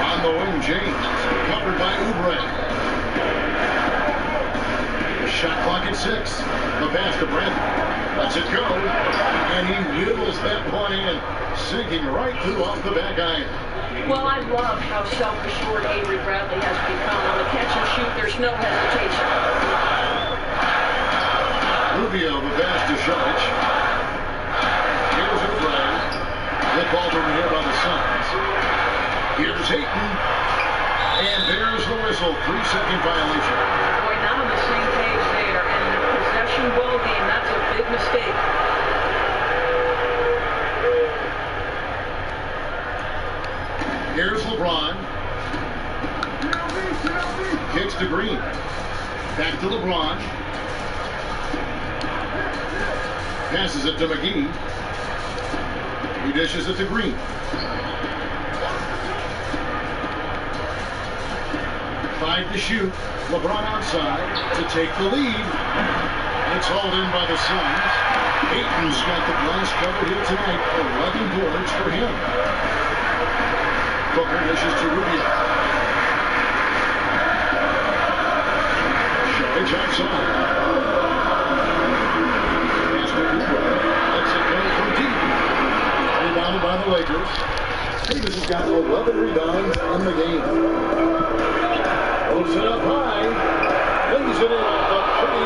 On the wing, James. Covered by Oubre. The shot clock at 6. The pass to Bradley. Lets it go. And he whittles that one in, sinking right through off the back iron. Well, I love how self-assured Avery Bradley has become. On the catch and shoot, there's no hesitation. Rubio, the pass to Sharich. Here's Oubre. The ball over here by the Suns. Here's Ayton. And there's the whistle. 3-second violation. Boy, not on the same page there. And in a possession ball game, that's a big mistake. Here's LeBron. Kicks to Green. Back to LeBron. Passes it to McGee. He dishes it to Green. 5 to shoot. LeBron outside to take the lead. It's hauled in by the Suns. Ayton's got the glass cover here tonight. 11 boards for him. Booker dishes to Rubio. Sharich outside. Pass to Oubre. Lets it go from deep. Rebounded by the Lakers. Davis has got 11 rebounds in the game. Throws it up high. Brings it in off the pretty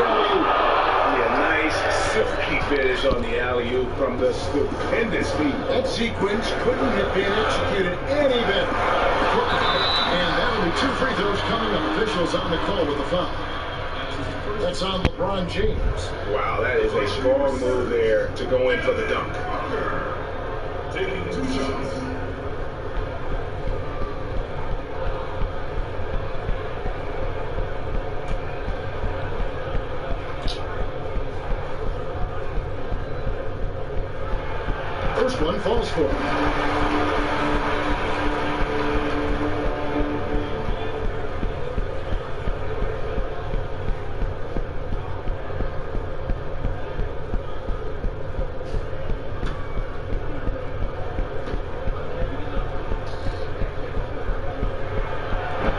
on the alley-oop from the stupendous feed. That sequence couldn't have been executed any better. And that'll be 2 free throws coming up. Officials on the call with the foul. That's on LeBron James. Wow, that is a strong move there to go in for the dunk. Taking 2 shots. First one falls for him.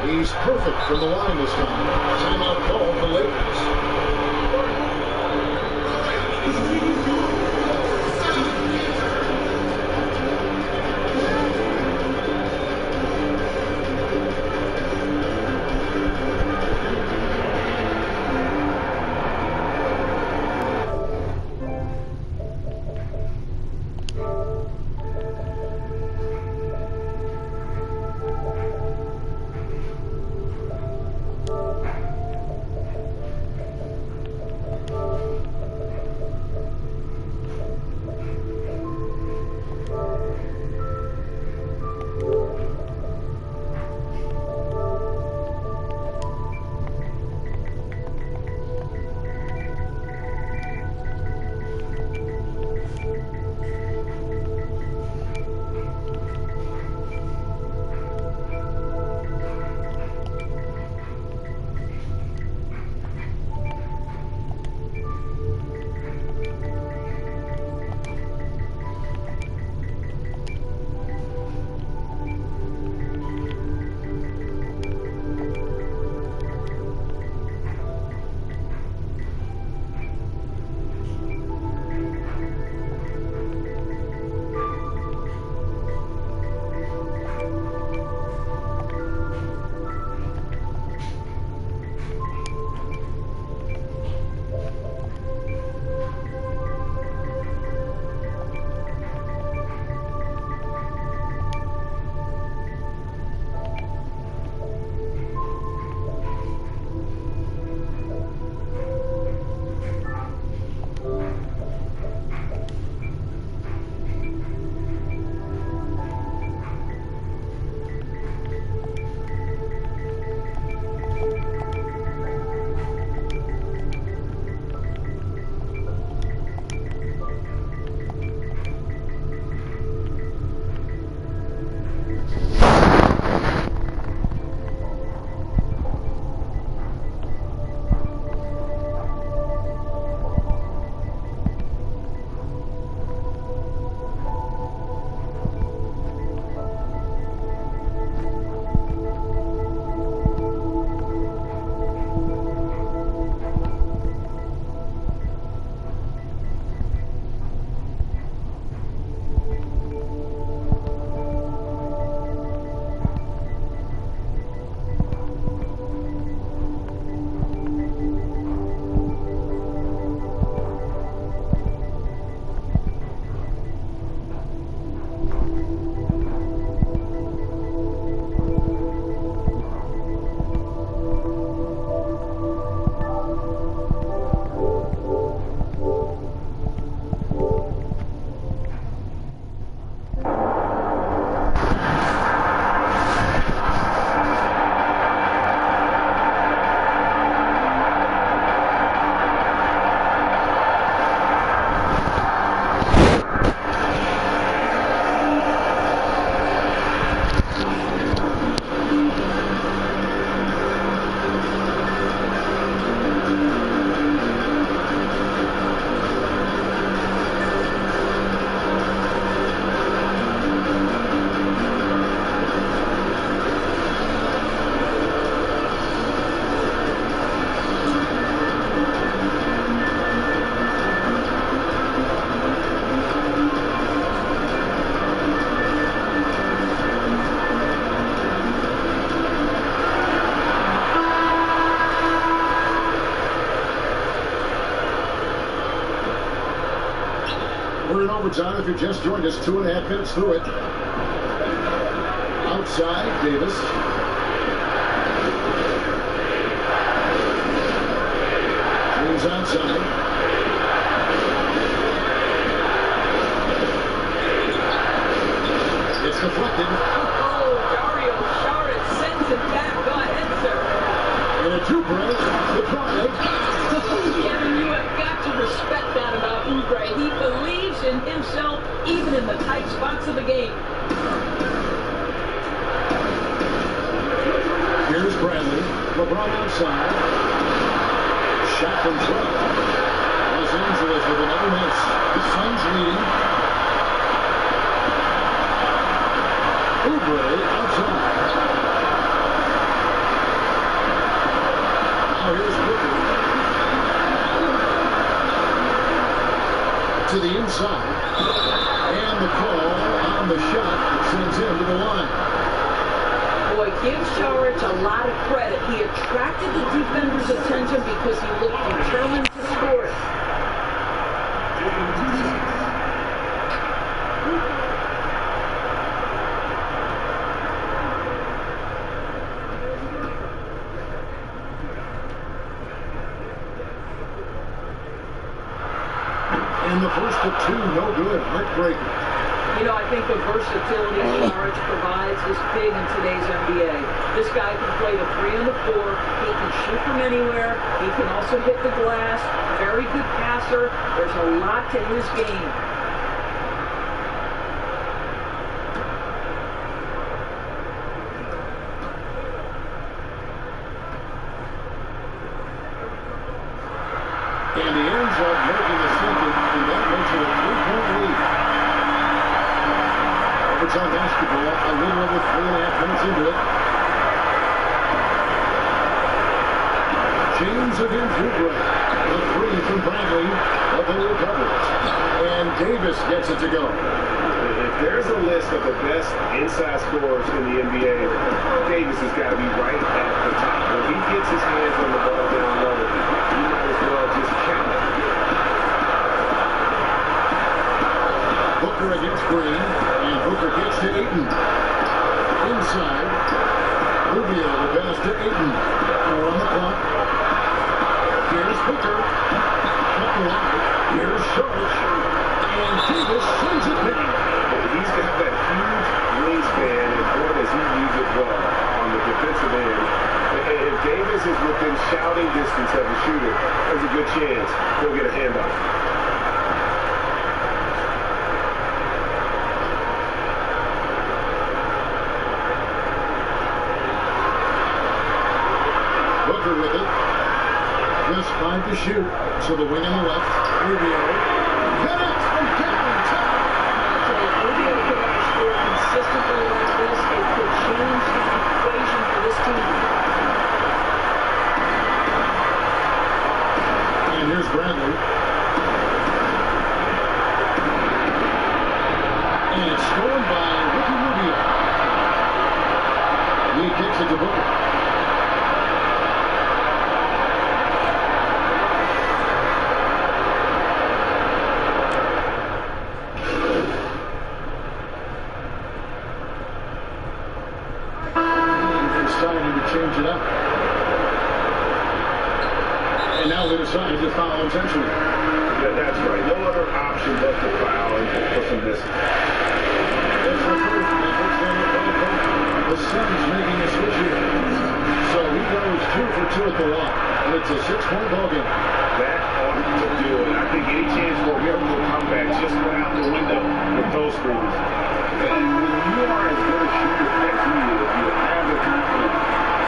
He's perfect from the line this time. Timeout call for Lakers. We're in overtime if you just joined us. 2.5 minutes through it. Outside, Davis. James outside. It's deflected. Oh, Dario Saric sends it back. Go ahead, sir. And a two-break. The drive. Kevin, you have got to respect that about Oubre. He believes in himself, even in the tight spots of the game. Here's Bradley. LeBron outside. Shot from 12. Los Angeles with another miss. The Suns leading. Oubre outside. Now here's Booker. To the inside. And the call on the shot sends him to the line. Boy, give Saric a lot of credit. He attracted the defender's attention because he looked determined to score it. And the first of two, no good. Heartbreaker. You know, I think the versatility Saric provides is big in today's NBA. This guy can play the 3 and the 4. He can shoot from anywhere. He can also hit the glass. Very good passer. There's a lot to his game. And he ends up making a second, and that makes it a 3-point lead. Overtime basketball, a little over 3.5 minutes into it. James against Oubre. A three from Bradley, but they recover it. And Davis gets it to go. If there's a list of the best inside scorers in the NBA, Davis has got to be right at the top. When he gets his hands on the ball down low, you might as well just count it. Booker against Green, and Booker gets to Ayton. Inside, Rubio the pass to Ayton. On the clock. Here's Booker. Cut wide. Here's Saric. And Davis sends it down. He's got that huge wingspan, and boy, does he use it well on the defensive end. And if Davis is within shouting distance of the shooter, there's a good chance he'll get a handoff. Booker with it. Just 5 to shoot. So the wing on the left. Rubio. Got it from downtown. Rubio could have scored consistently like this. It could change the equation for this team. And here's Bradley. And it's stolen by Ricky Rubio. He kicks it to Booker. Deciding to change it up. And now they decide to foul intentionally. Yeah, that's right. No other option but to foul and for some misses. That's the first. The Suns making a switch here. So he goes 2 for 2 at the line. And it's a 6-point ball game. That ought to do it. I think any chance for a miracle comeback just went out the window with those screens. And when you are as good a shooter as he is, you have the confidence.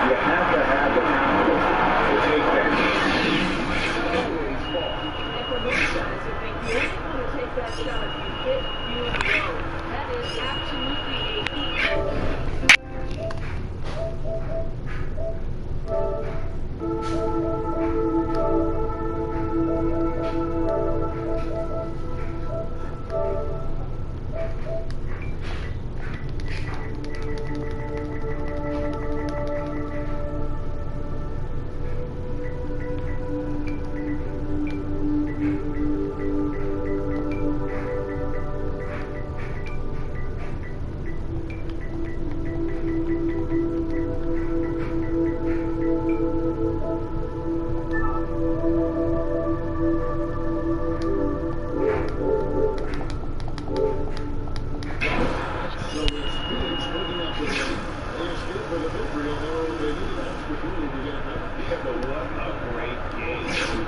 You have to have the confidence to take that shot. And for most guys, if they really want to take that shot, if you hit, you go. That is absolutely a heat.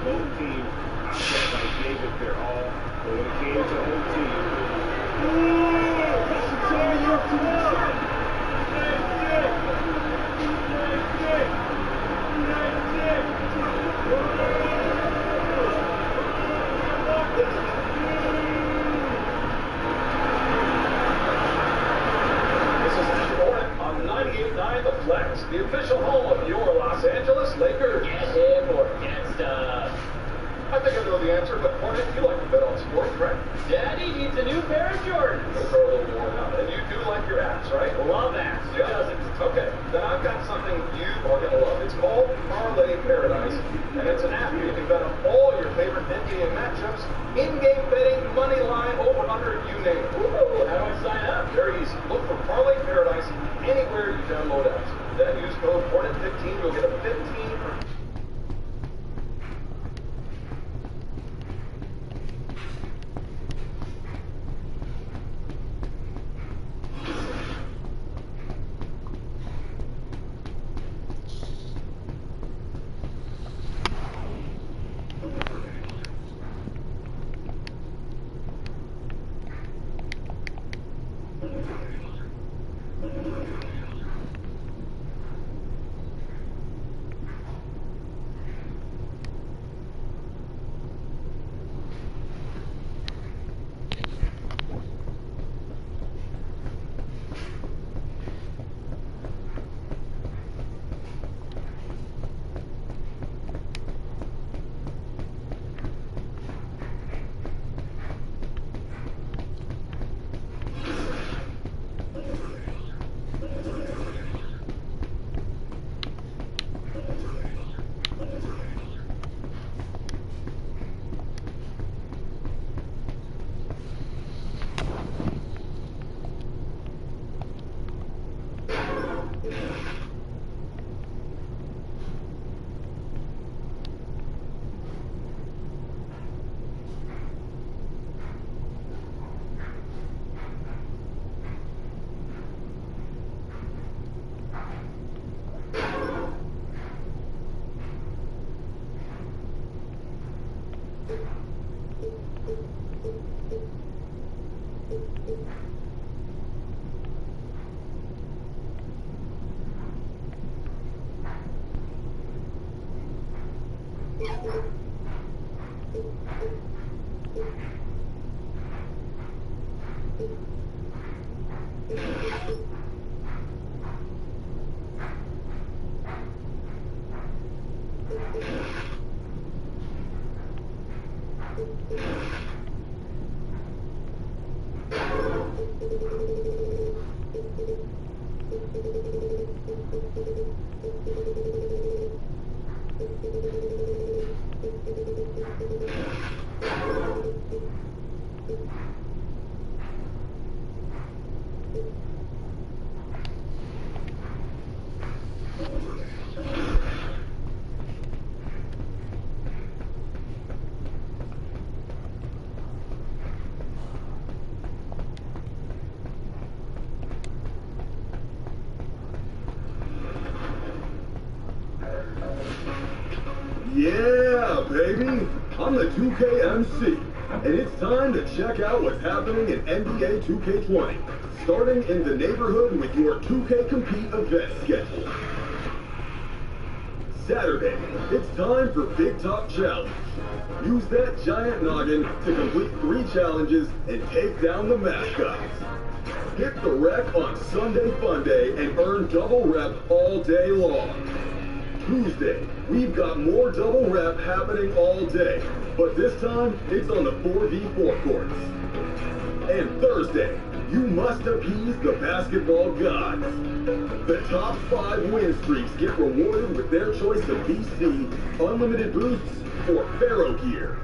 both teams, I felt like gave it their all. But when it came to home team, This is Mr. Hornet on 98.9 The Flex, the official home of your Los Angeles Lakers. Yeah, boy. Against, I think I know the answer, but Hornet, you like to bet on sports, right? Daddy needs a new pair of Jordans. We'll throw a little more out. And you do like your apps, right? Love apps. Who doesn't? Okay, then I've got something you are going to love. It's called Parlay Paradise, and it's an app where you can bet on all your favorite NBA matchups, in-game betting, money line, over-under, you name it. Woo! How do I sign up? Very easy. Look for Parlay Paradise anywhere you download apps. Then use code HORNET15. You'll get a 15%. Yeah, baby! I'm the 2K MC, and it's time to check out what's happening in NBA 2K20, starting in the neighborhood with your 2K Compete event schedule. Saturday, it's time for Big Top Challenge. Use that giant noggin to complete 3 challenges and take down the mascots. Hit the wreck on Sunday Fun Day and earn double rep all day long. Tuesday, we've got more double rep happening all day, but this time it's on the 4v4 courts. And Thursday, you must appease the basketball gods. The top 5 win streaks get rewarded with their choice of VC, unlimited boosts, or Pharaoh gear.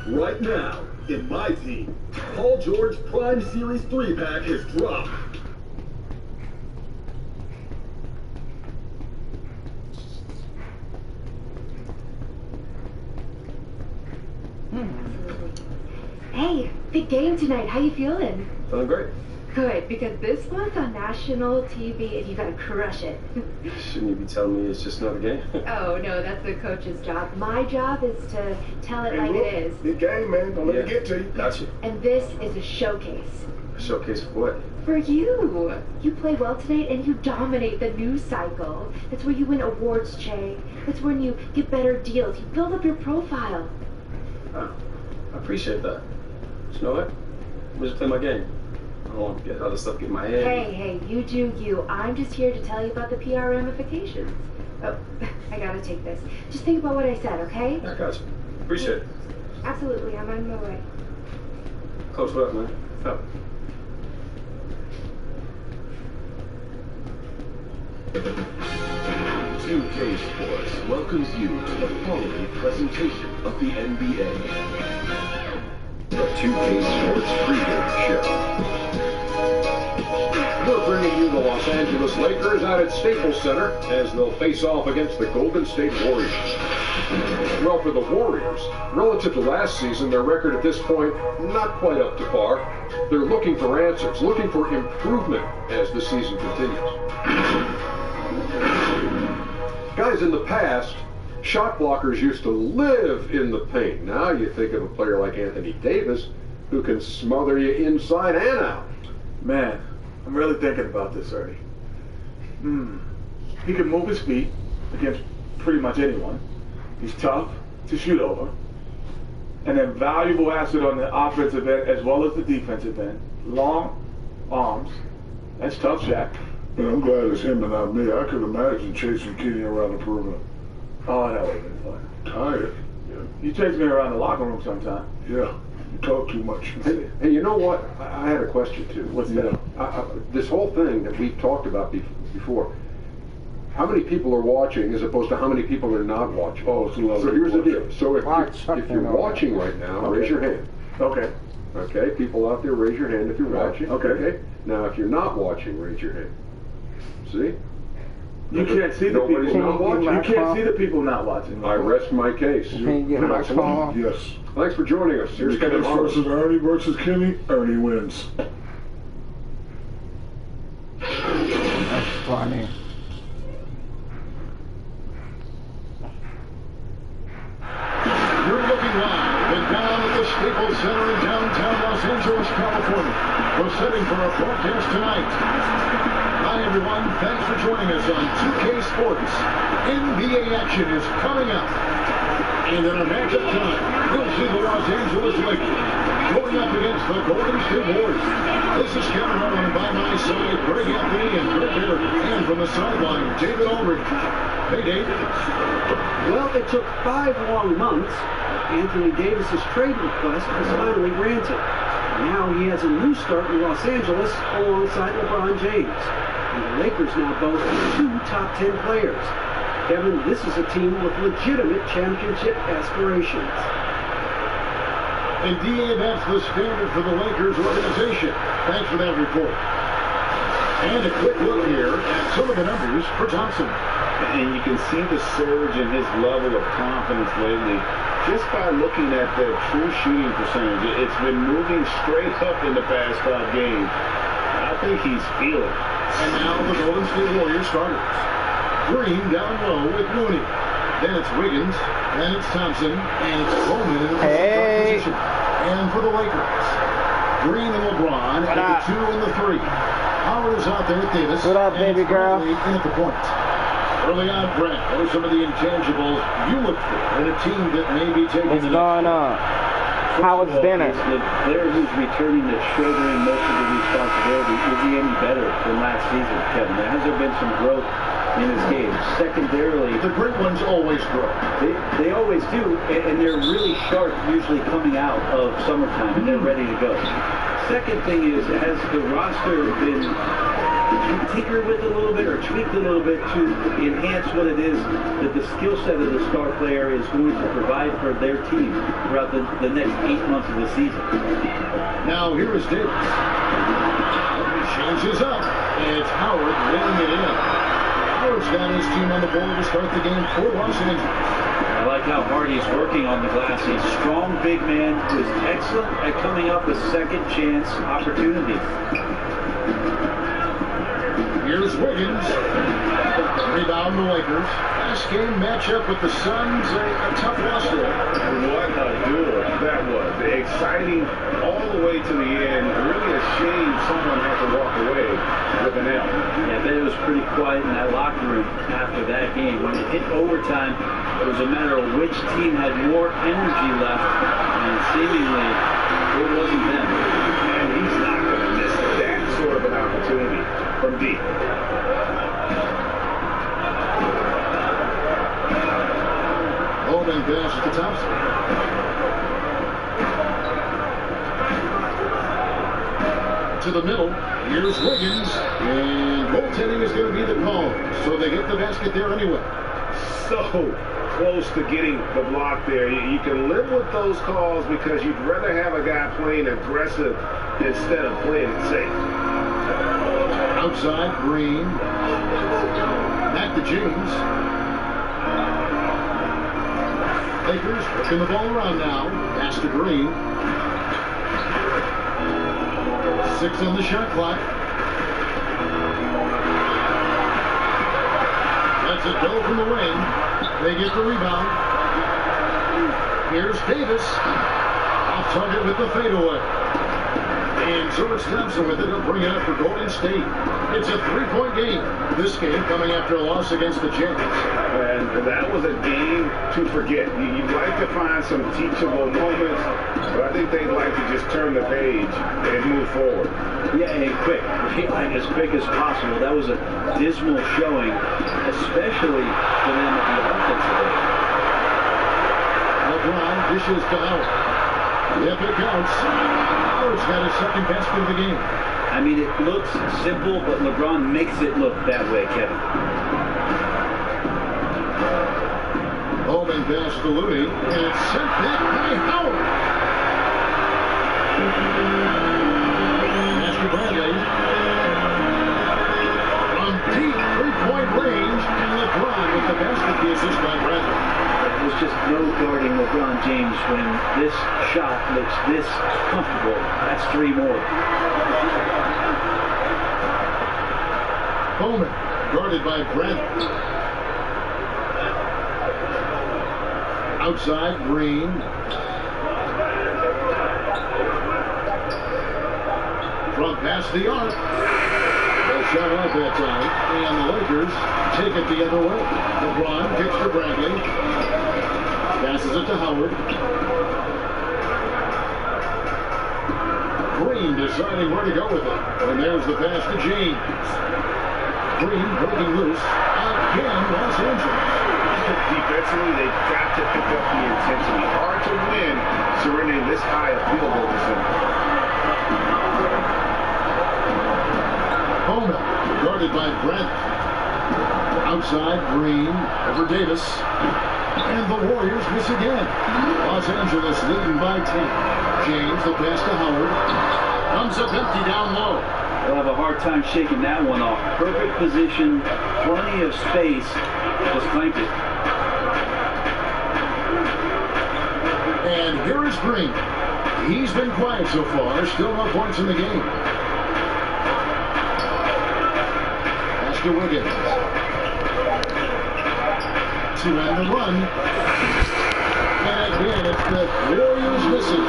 Right now, in my team, Paul George Prime Series 3-pack has dropped. Hey, big game tonight. How you feeling? Feeling great. Good, because this one's on national TV and you gotta crush it. Shouldn't you be telling me it's just another game? Oh, no, that's the coach's job. My job is to tell it like it is. Big game, man. Don't let it get to you. Gotcha. And this is a showcase. A showcase of what? For you. You play well tonight and you dominate the news cycle. That's where you win awards, Che. That's when you get better deals. You build up your profile. Oh, I appreciate that. But you know what? I'm just playing my game. I don't want to get other stuff get in my head. Hey, you do you. I'm just here to tell you about the PR ramifications. Oh, I gotta take this. Just think about what I said, okay? I got you. Appreciate it. Absolutely, I'm on my way. Coach, what up, man? Oh. 2K Sports welcomes you to the following presentation of the NBA. The 2K Sports pregame show. We're bringing you the Los Angeles Lakers out at Staples Center as they'll face off against the Golden State Warriors. Well, for the Warriors, relative to last season, their record at this point, not quite up to par. They're looking for answers, looking for improvement as the season continues. Guys, in the past, shot blockers used to live in the paint. Now you think of a player like Anthony Davis, who can smother you inside and out. Man, I'm really thinking about this, Ernie. He can move his feet against pretty much anyone. He's tough to shoot over. And then valuable asset on the offensive end as well as the defensive end. Long arms. That's tough, Shaq. Man, I'm glad it's him and not me. I could imagine chasing Kenny around the perimeter. Oh, that would have been fun. Tired. Yeah. You chase me around the locker room sometime. Yeah. You talk too much. Hey, you know what? I had a question, too. What's that? This whole thing that we talked about before, how many people are watching as opposed to how many people are not watching? Oh, it's a lot. So here's the deal. So if you're watching right now, raise your hand. Okay. Okay, people out there, raise your hand if you're watching. Okay. Now, if you're not watching, raise your hand. See? You can't see the people not watching. You can't see the people not watching. I rest my case. Yes. Thanks for joining us. Here's Kenny versus Ernie versus Kenny. Ernie wins. That's funny. You're looking live and down at the Staples Center in downtown Los Angeles, California. We're setting for our broadcast tonight. Hi, everyone. Thanks for joining us on 2K Sports. NBA action is coming up. And in a matchup tonight, we'll see the Los Angeles Lakers going up against the Golden State Warriors. This is Kevin Harlan, by my side, Greg Anthony and Greg Barrett. And from the sideline, David Aldridge. Hey, David. Well, it took 5 long months. Anthony Davis's trade request was finally granted. Now he has a new start in Los Angeles alongside LeBron James. And the Lakers now boast 2 top 10 players. Kevin, this is a team with legitimate championship aspirations. Indeed, that's the standard for the Lakers organization. Thanks for that report. And a quick look here at some of the numbers for Thompson. And you can see the surge in his level of confidence lately just by looking at the true shooting percentage. It's been moving straight up in the past 5 games. I think he's feeling it. And now the Golden State Warriors starters. Green down low with Mooney. Then it's Wiggins. Then it's Thompson. And it's Bowman in the position. And for the Lakers, Green and LeBron at the 2 and the 3. Howard is out there with Davis. What up, baby girl? In at the point. Early on, Brent, what are some of the intangibles you look for in a team that may be taking What's going on? Howard's dinner. The player who's returning that's shouldering most of the responsibility, is he any better than last season, Kevin? Has there been some growth in his game? Secondarily, the great ones always grow. They always do, and they're really sharp usually coming out of summertime, and they're ready to go. Second thing is, has the roster been tinkered with a little bit or tweaked a little bit to enhance what it is that the skill set of the star player is going to provide for their team throughout the next 8 months of the season? Now here is Davis. He changes up, and it's Howard laying it in. Howard's got his team on the board to start the game for Los Angeles. I like how hard he's working on the glass. He's a strong big man who is excellent at coming up with second chance opportunities. Here's Wiggins. Rebound the Lakers. Last game matchup with the Suns, a tough loss there. What a duel that was. Exciting all the way to the end. Really a shame someone had to walk away with an L. Yeah, I bet it was pretty quiet in that locker room after that game. When it hit overtime, it was a matter of which team had more energy left, and seemingly it wasn't them. And he's not going to miss that sort of an opportunity from deep. Bowman pass to Thompson. To the middle. Here's Wiggins. And goaltending is going to be the call. So they get the basket there anyway. So close to getting the block there. You can live with those calls because you'd rather have a guy playing aggressive instead of playing it safe. Outside, Green. Back to James. Lakers working the ball around now. Pass to Green. 6 on the shot clock. Lets it go from the wing. They get the rebound. Here's Davis. Off target with the fadeaway. And George Thompson with it to bring it up for Golden State. It's a 3-point game. This game coming after a loss against the Jazz. And that was a game to forget. You'd like to find some teachable moments, but I think they'd like to just turn the page and move forward. Yeah, and quick. As quick as possible. That was a dismal showing, especially for them at the offensive end. LeBron dishes to Howard. Yep, it counts. Howard's got his second basket of the game. I mean, it looks simple, but LeBron makes it look that way, Kevin. Bowman pass to Looney, and it's sent back by Howard. Pass to Bradley. From deep three-point range, and LeBron with the basket. The assist by Bradley. There's just no guarding LeBron James when this shot looks this comfortable. That's 3 more. Bowman, guarded by Bradley. Outside, Green. From past the arc. No shot off that time. And the Lakers take it the other way. LeBron kicks to Bradley. Passes it to Howard. Green deciding where to go with it. And there's the pass to James. Green breaking loose. Again, Los Angeles. Defensively, they've got to pick up the intensity. Hard to win surrendering this high a field goal percentage. Bowman, guarded by Brent. Outside, Green, over Davis. And the Warriors miss again. Los Angeles leading by 10. James, the pass to Howard. Comes up empty down low. They'll have a hard time shaking that one off. Perfect position, plenty of space. Just clanked it. And here is Green. He's been quiet so far. Still no points in the game. Pass to Wiggins. To end the run. And again, it's the Warriors missing.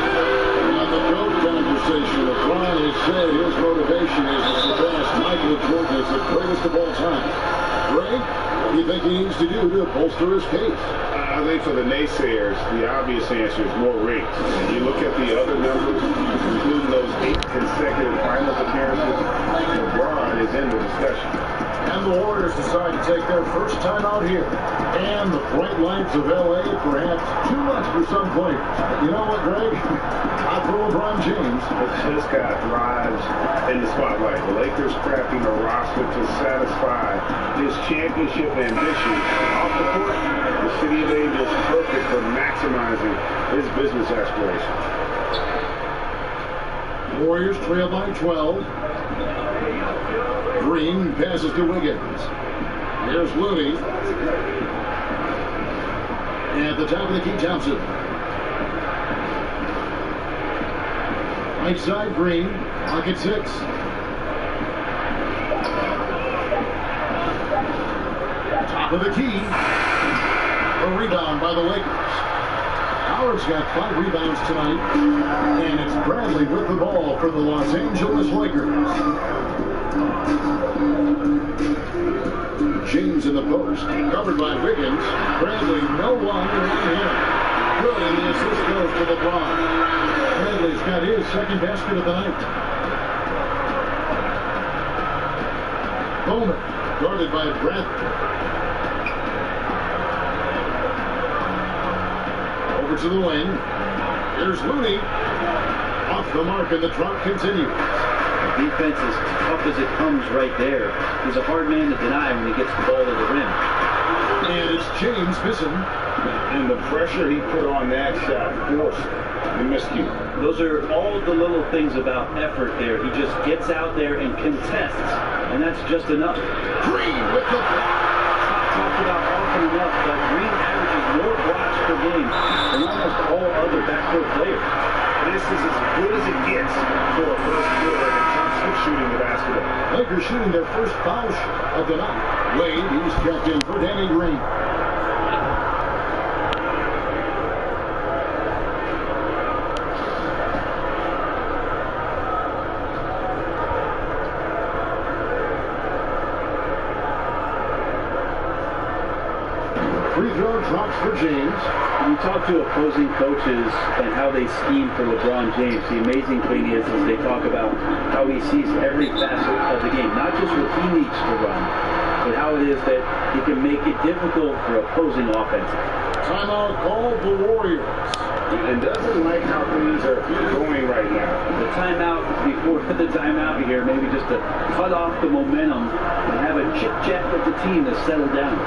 On the GOAT conversation, LeBron has said his motivation is to surpass Michael Jordan as the greatest of all time. Greg, what do you think he needs to do to bolster his case? I think for the naysayers, the obvious answer is more rings. And you look at the other numbers, including those 8 consecutive finals appearances, LeBron is in the discussion. And the Warriors decide to take their first time out here. And the bright lights of L.A. perhaps too much for some players. But you know what, Greg? I for LeBron James. This guy thrives in the spotlight. The Lakers crafting a roster to satisfy his championship ambition. Off the court, the City of Angels perfect for maximizing his business aspirations. Warriors trail by 12. Green passes to Wiggins. Here's Looney. At the top of the key, Thompson. Right side, Green. Pocket 6. top of the key. A rebound by the Lakers. Howard's got 5 rebounds tonight. And it's Bradley with the ball for the Los Angeles Lakers. James in the post, covered by Wiggins. Bradley, no one around him. Good, and the assist goes to LeBron. Bradley's got his second basket of the night. Bowman, guarded by Bradley. Over to the wing. Here's Looney. Off the mark, and the drought continues. Defense as tough as it comes right there. He's a hard man to deny when he gets the ball to the rim. And it's James missing. And the pressure he put on that shot forced the miscue. Those are all the little things about effort there. He just gets out there and contests, and that's just enough. Green with the talked about often enough, but Green averages more blocks per game than almost all other backcourt players. This is as good as it gets for a first quarter in terms of shooting the basketball. Lakers shooting their first foul shot of the night. Wade, he's checked in for Danny Green. Free throw drops for James. When you talk to opposing coaches and how they scheme for LeBron James, the amazing thing is they talk about how he sees every facet of the game, not just what he needs to run, but how it is that he can make it difficult for opposing offenses. Timeout called the Warriors. And doesn't like how things are going right now. The timeout before the timeout here, maybe just to cut off the momentum and have a chit-chat with the team to settle down.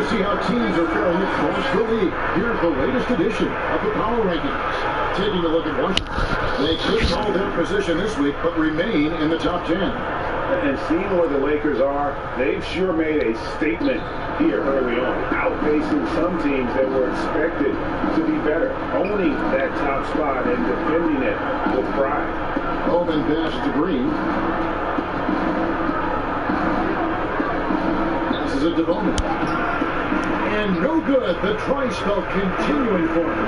See how teams are faring across the league. Here's the latest edition of the Power Rankings. Taking a look at Washington. They could hold their position this week, but remain in the top 10. And seeing where the Lakers are, they've sure made a statement here early on, outpacing some teams that were expected to be better, owning that top spot and defending it with pride. Bowman pass to Green. Passes it to Bowman. And no good. The try spell continuing for him.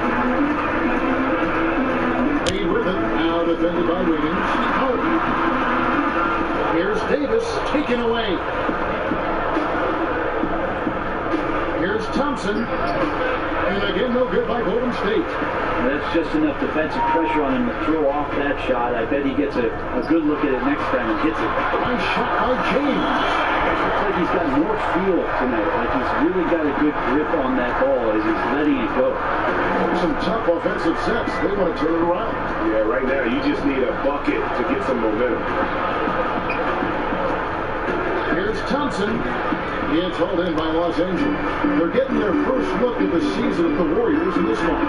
Made with it. Now defended by Wiggins. Out. Here's Davis. Taken away. Here's Thompson. And again, no good by Golden State. That's just enough defensive pressure on him to throw off that shot. I bet he gets a good look at it next time and hits it. Nice shot by James. Looks like he's got more feel tonight. Like he's really got a good grip on that ball as he's letting it go. Some tough offensive sets. They want to turn it around. Yeah, right now you just need a bucket to get some momentum. Here's Thompson. It's hauled in by Los Angeles. They're getting their first look at the season of the Warriors in this one.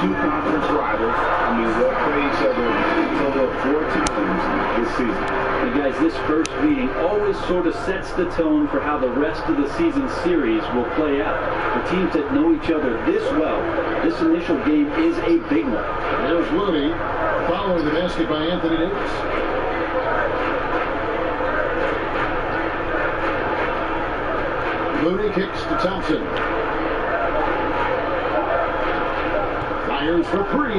Two conference rivals. I mean, they'll play each other a total of 4 times this season. And guys, this first meeting always sort of sets the tone for how the rest of the season series will play out. The teams that know each other this well, this initial game is a big one. There's Looney following the basket by Anthony Davis. Looney kicks to Thompson. Fires for 3.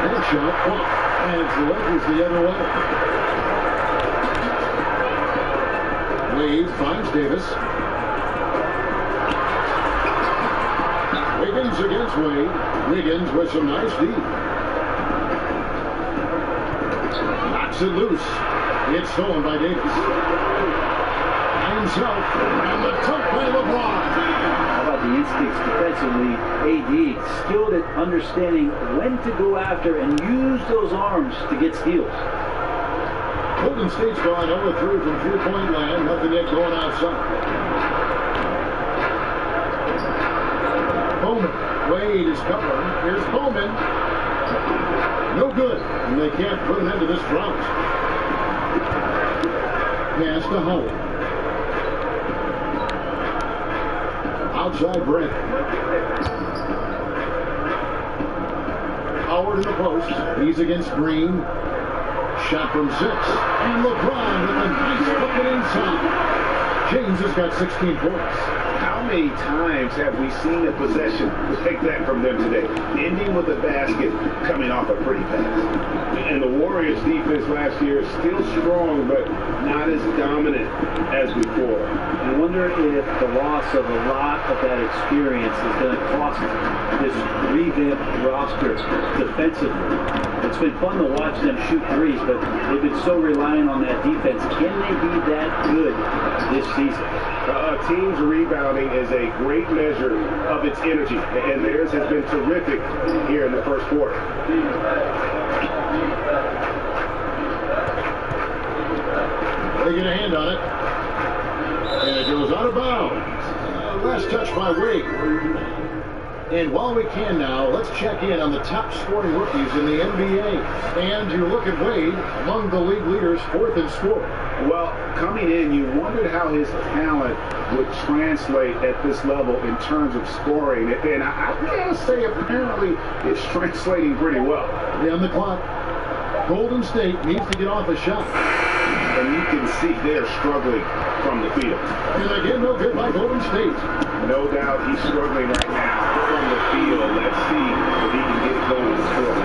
That shot off. And it's the Lakers the other way. Wade finds Davis. Wiggins against Wade. Wiggins with some nice D. Knocks it loose. It's stolen by Davis. Himself, and the tough by LeBron. How about the instincts defensively? AD skilled at understanding when to go after and use those arms to get steals. Golden State's gone 0-3 from 3-point land. Nothing yet going outside. Bowman. Wade is covering. Here's Bowman. No good. And they can't put an end to this drought. Pass to Howard. Outside break. Howard in the post. He's against Green. Shot from 6. And LeBron with a nice bucket inside. James has got 16 points. How many times have we seen a possession like that from them today? Ending with a basket, coming off a pretty pass. And the Warriors' defense last year is still strong, but not as dominant as before. I wonder if the loss of a lot of that experience is going to cost this revamped roster defensively. It's been fun to watch them shoot threes, but they've been so reliant on that defense. Can they be that good this season? A team's rebounding is a great measure of its energy, and theirs has been terrific here in the first quarter. They get a hand on it. And it goes out of bounds. Last touch by Wade. And while we can now, let's check in on the top scoring rookies in the NBA. And you look at Wade, among the league leaders, 4th in scoring. Well, coming in, you wondered how his talent would translate at this level in terms of scoring. And I gotta say, apparently, it's translating pretty well. On the clock, Golden State needs to get off a shot. And you can see they're struggling from the field. And again, no good by Golden State. No doubt he's struggling right now from the field. Let's see if he can get it going to score.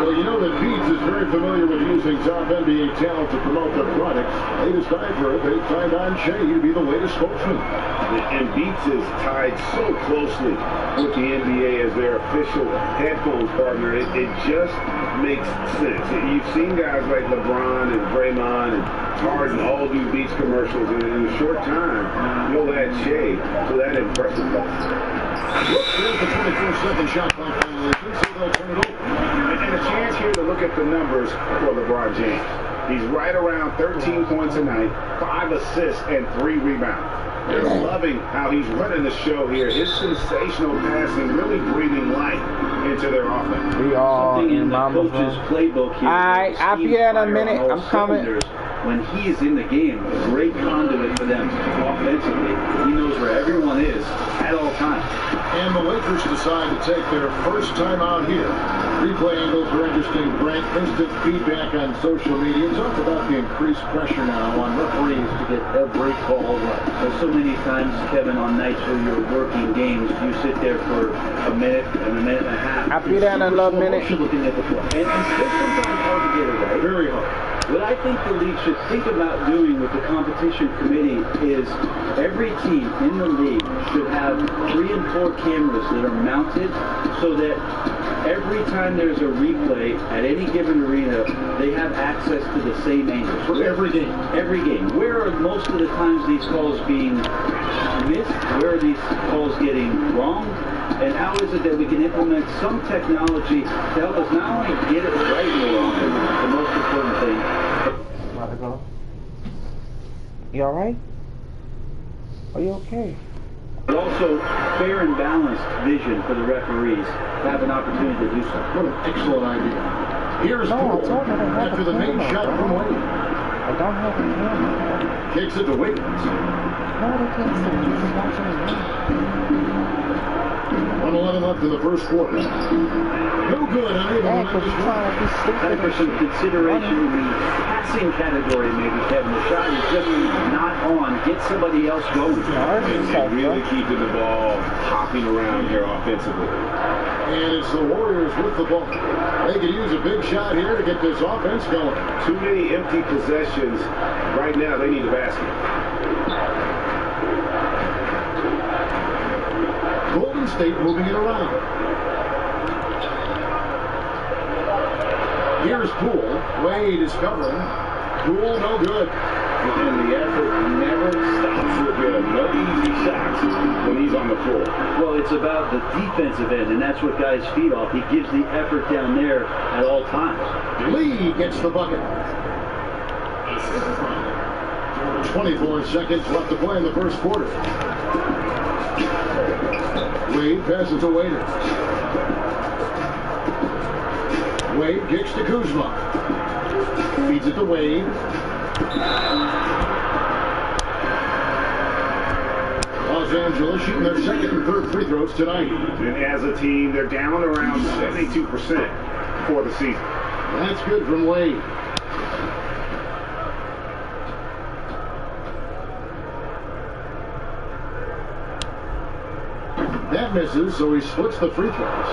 Well, you know that Beats is very familiar with using top NBA talent to promote their product. Latest I heard, they signed on Shea to be the latest spokesman. And Beats is tied so closely with the NBA as their official headphones partner. It just makes sense. You've seen guys like LeBron and Draymond and Harden all do Beats commercials in a short time. You'll add Shea to that impressive list. Look, there's the 24-second shot clock violation, so they'll turn it over. And a chance here to look at the numbers for LeBron James. He's right around 13 points a night, 5 assists, and 3 rebounds. They're loving how he's running the show here. His sensational passing really breathing life into their offense. We all something in the coach's playbook here. I'll be there in a minute. I'm coming. When he is in the game, a great conduit for them offensively. He knows where everyone is at all times. And the Lakers decide to take their first time out here. Replay angles are interesting, Brent. Instant feedback on social media. Talk about the increased pressure now on referees to get every call right. Well, so many times, Kevin, on nights where you're working games, you sit there for a minute and a half. I'll be there in a little minute. Looking at the play. And it's sometimes hard to get it right. Very hard. What I think the league should think about doing with the competition committee is every team in the league should have 3 and 4 cameras that are mounted so that every time there's a replay at any given arena, they have access to the same angle. For every game. Every game. Where are most of the times these calls being missed? Where are these calls getting wrong? And how is it that we can implement some technology to help us not only get it right more often, the most important thing. About to go. You alright? Are you okay? But also fair and balanced vision for the referees to have an opportunity to do so. What an excellent idea. Here's Poole after the main shot from Wade. I don't have a camera. Kicks it to Wade. No, they can't see. You just watching the game. 1:11 left in the first quarter. No good, unable Time for some consideration in the passing category, maybe, Kevin. The shot is just not on. Get somebody else going. And really keeping the ball hopping around here offensively. And it's the Warriors with the ball. They could use a big shot here to get this offense going. Too many empty possessions. Right now, they need a basket. Golden State moving it around. Here's Poole. Wade is covering. Poole, no good. And the effort never stops with him. No easy shots when he's on the floor. Well, it's about the defensive end, and that's what guys feed off. He gives the effort down there at all times. Lee gets the bucket. 24 seconds left to play in the first quarter. Wade passes to Waiter. Wade kicks to Kuzma. Feeds it to Wade. Los Angeles shooting their second and third free throws tonight. And as a team, they're down around 72%. for the season. That's good from Wade. That misses, so he splits the free throws.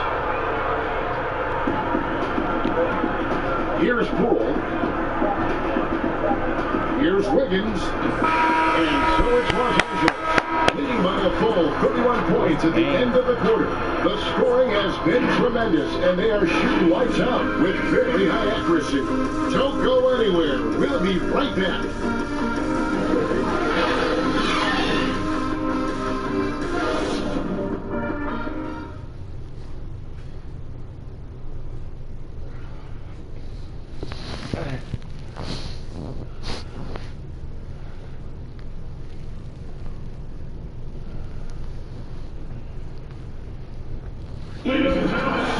Here's Poole. Here's Wiggins. And so it's Los Angeles, leading by a full 31 points at the end of the quarter. The scoring has been tremendous, and they are shooting lights out with very high accuracy. Don't go anywhere. We'll be right back.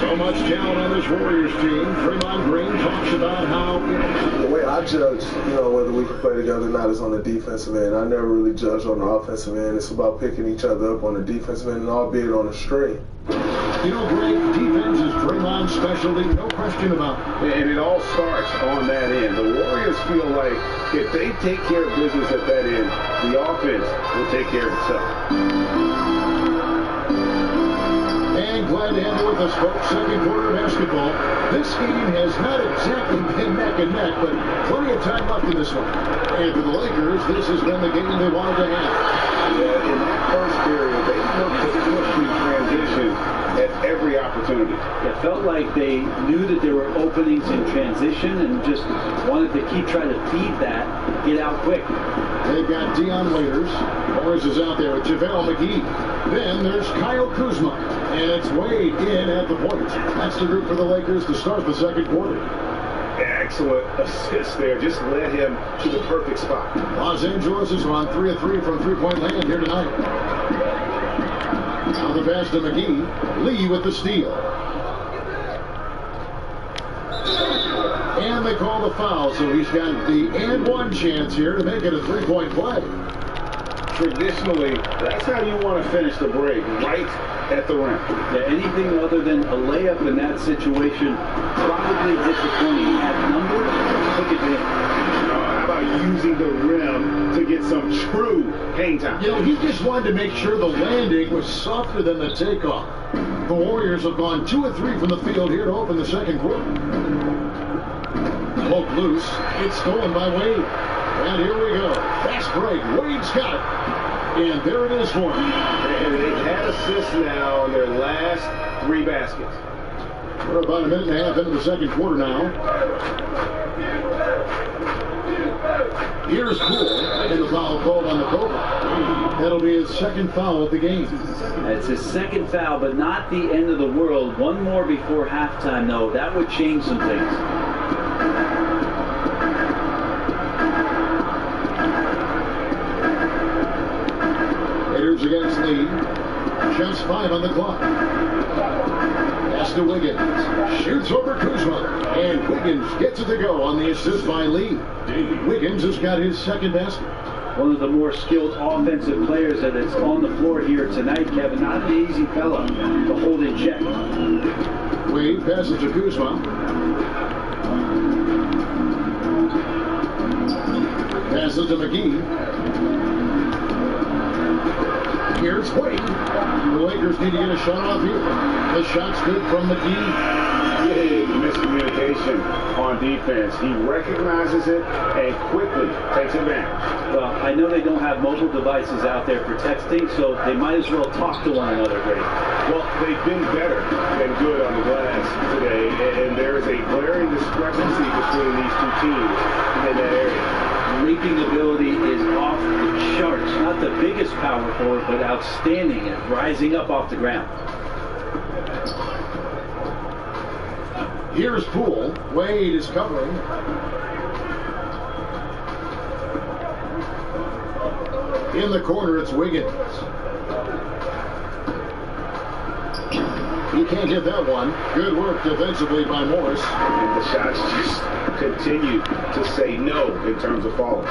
So much talent on this Warriors team. Draymond Green talks about how the way I judge, whether we can play together or not is on the defensive end. I never really judge on the offensive end. It's about picking each other up on the defensive end, and albeit on the string. Greg, defense is Draymond's specialty, no question about it. And it all starts on that end. The Warriors feel like if they take care of business at that end, the offense will take care of itself. And glad to have you with us, folks. Second quarter basketball. This game has not exactly been neck and neck, but plenty of time left in this one. And for the Lakers, this has been the game they wanted to have. Yeah, in that first period, they looked to push the transition at every opportunity. It felt like they knew that there were openings in transition and just wanted to keep trying to feed that, get out quick. They've got Dion Waiters. Morris is out there with JaVale McGee. Then there's Kyle Kuzma. And it's Wade in at the point. That's the group for the Lakers to start the second quarter. Excellent assist there. Just led him to the perfect spot. Los Angeles is on 3 of 3 from three-point land here tonight. Now the pass to McGee. Lee with the steal. And they call the foul, so he's got the and one chance here to make it a three-point play. Traditionally, that's how you want to finish the break, right at the rim. Yeah, anything other than a layup in that situation, probably disappointing. At number, look at him. How about using the rim to get some true hang time? He just wanted to make sure the landing was softer than the takeoff. The Warriors have gone 2 of 3 from the field here to open the second quarter. Poke loose. It's stolen by Wade. And here we go. Fast break. Wade's got it. And there it is for him. And they've had assists now on their last 3 baskets. We're about a minute and a half into the second quarter now. Here's Poole. And the foul called on the Cobra. That'll be his second foul of the game. It's his second foul, but not the end of the world. One more before halftime, though. That would change some things. Raiders against Lee. Shots 5 on the clock. Pass to Wiggins. Shoots over Kuzma. And Wiggins gets it to go on the assist by Lee. Wiggins has got his second basket. One of the more skilled offensive players that is on the floor here tonight, Kevin. Not an easy fella to hold in check. Wade passes to Kuzma. Passes to McGee. Here's Wade. The Lakers need to get a shot off here. The shot's good from McGee. Big miscommunication on defense. He recognizes it and quickly takes advantage. Well, I know they don't have mobile devices out there for texting, so they might as well talk to one another, Greg. Well, they've been better than good on the glass today, and there is a glaring discrepancy between these two teams in that area. Leaping ability is off the charts. Not the biggest power forward, but outstanding at rising up off the ground. Here's Poole. Wade is covering. In the corner, it's Wiggins. He can't hit that one. Good work defensively by Morris. And the shots just continue to say no in terms of falling.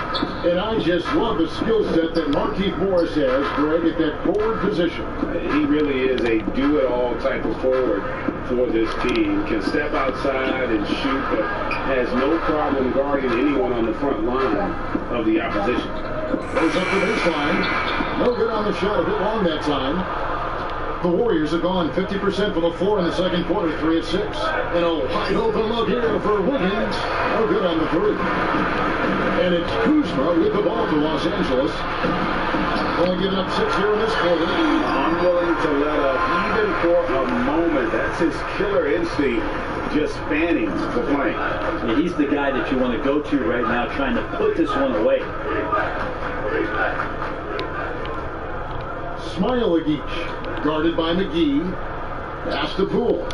And I just love the skill set that Markieff Morris has, Greg, at that forward position. He really is a do-it-all type of forward for this team. Can step outside and shoot, but has no problem guarding anyone on the front line of the opposition. Goes up the baseline. No good on the shot. A bit long that time. The Warriors have gone 50% from the floor in the second quarter, 3 of 6. And a wide open look here for Wiggins. No good on the 3. And it's Kuzma with the ball to Los Angeles. Only giving up 6 here in this quarter. Unwilling to let up even for a moment. That's his killer instinct, just fanning for playing. Yeah, he's the guy that you want to go to right now, trying to put this one away. Smailagic, guarded by McGee. Pass to Poole.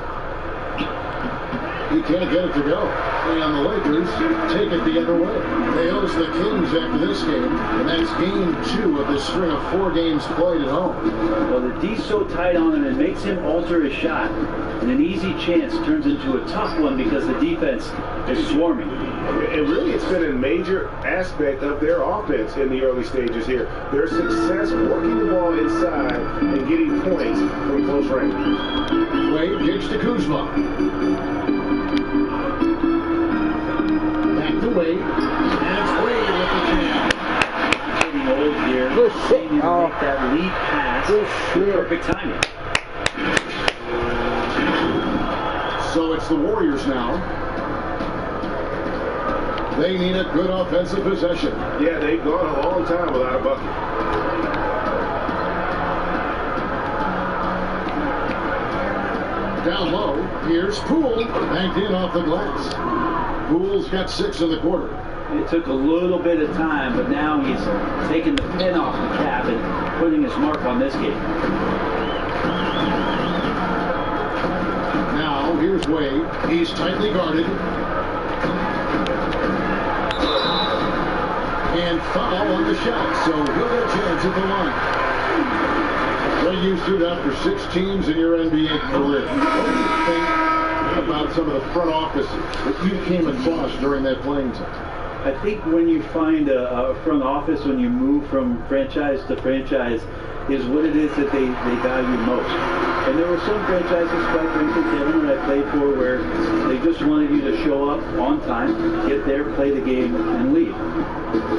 He can't get it to go. And the Lakers take it the other way. They host the Kings after this game, and that's game 2 of this string of 4 games played at home. Well, the D's so tight on him, it makes him alter his shot. And an easy chance turns into a tough one because the defense is swarming. And really, it's been a major aspect of their offense in the early stages here. Their success working the ball inside and getting points from close range. Wade kicks to Kuzma. Back to Wade. And it's Wade with the jam. Getting old here. Good shit. Make that lead pass. Perfect timing. So it's the Warriors now. They need a good offensive possession. Yeah, they've gone a long time without a bucket. Down low, here's Poole, banked in off the glass. Poole's got 6 in the quarter. It took a little bit of time, but now he's taking the pin off the cap and putting his mark on this game. Now, here's Wade. He's tightly guarded. And foul on the shot, so he'll get a chance at the line. What do you do that for 6 teams in your NBA career? What do you think about some of the front offices that you came across during that playing time? I think when you find a front office, when you move from franchise to franchise, is what it is that they value most. And there were some franchises, quite frankly, Kevin, that I played for where they just wanted you to show up on time, get there, play the game, and leave.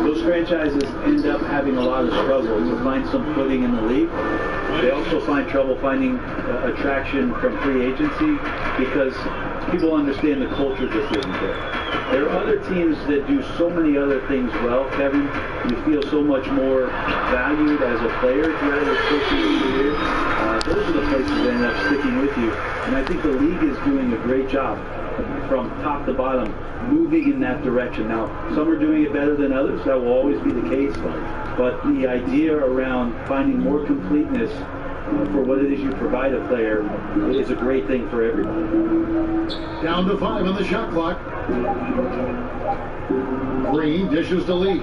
Those franchises end up having a lot of struggle to find some footing in the league. They also find trouble finding attraction from free agency because people understand the culture just isn't there. There are other teams that do so many other things well, Kevin. You feel so much more valued as a player throughout your course of your career. Those are the places that end up sticking with you. And I think the league is doing a great job from top to bottom, moving in that direction. Now, some are doing it better than others. That will always be the case. But the idea around finding more completeness for what it is you provide a player is a great thing for everybody. Down to 5 on the shot clock. Green dishes to Lee.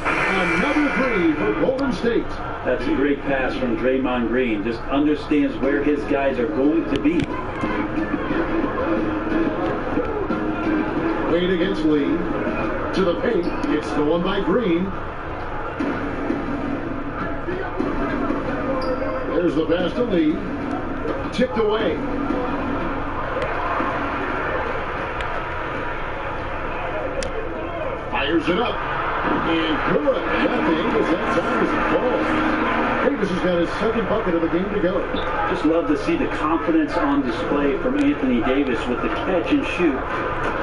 Another 3 for Golden State. That's a great pass from Draymond Green. Just understands where his guys are going to be. Wade against Lee. To the paint. It's stolen by Green. There's the pass to Lee. Tipped away. Fires it up. And good. Got Davis that time as a ball. Davis has got his second bucket of the game to go. Just love to see the confidence on display from Anthony Davis with the catch and shoot.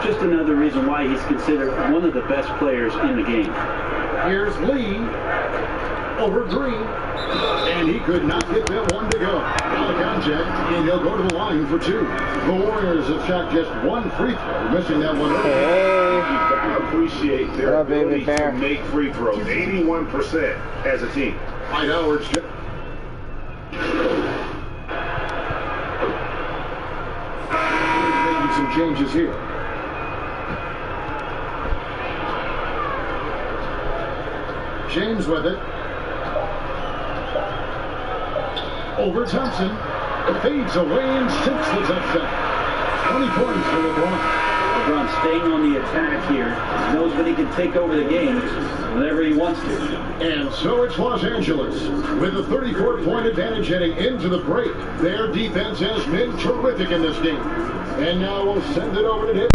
Just another reason why he's considered one of the best players in the game. Here's Lee over Green. And he could not get that one to go. Out of contact, and he'll go to the line for 2. The Warriors have shot just 1 free throw, missing that one. Hey. You gotta appreciate their ability to make free throws. 81% as a team. Mike Howard's making some changes here. James with it. Over Thompson. Fades away and sinks the touchdown. 20 points for LeBron. LeBron staying on the attack here. He knows that he can take over the game whenever he wants to. And so it's Los Angeles with a 34-point advantage heading into the break. Their defense has been terrific in this game. And now we'll send it over to him.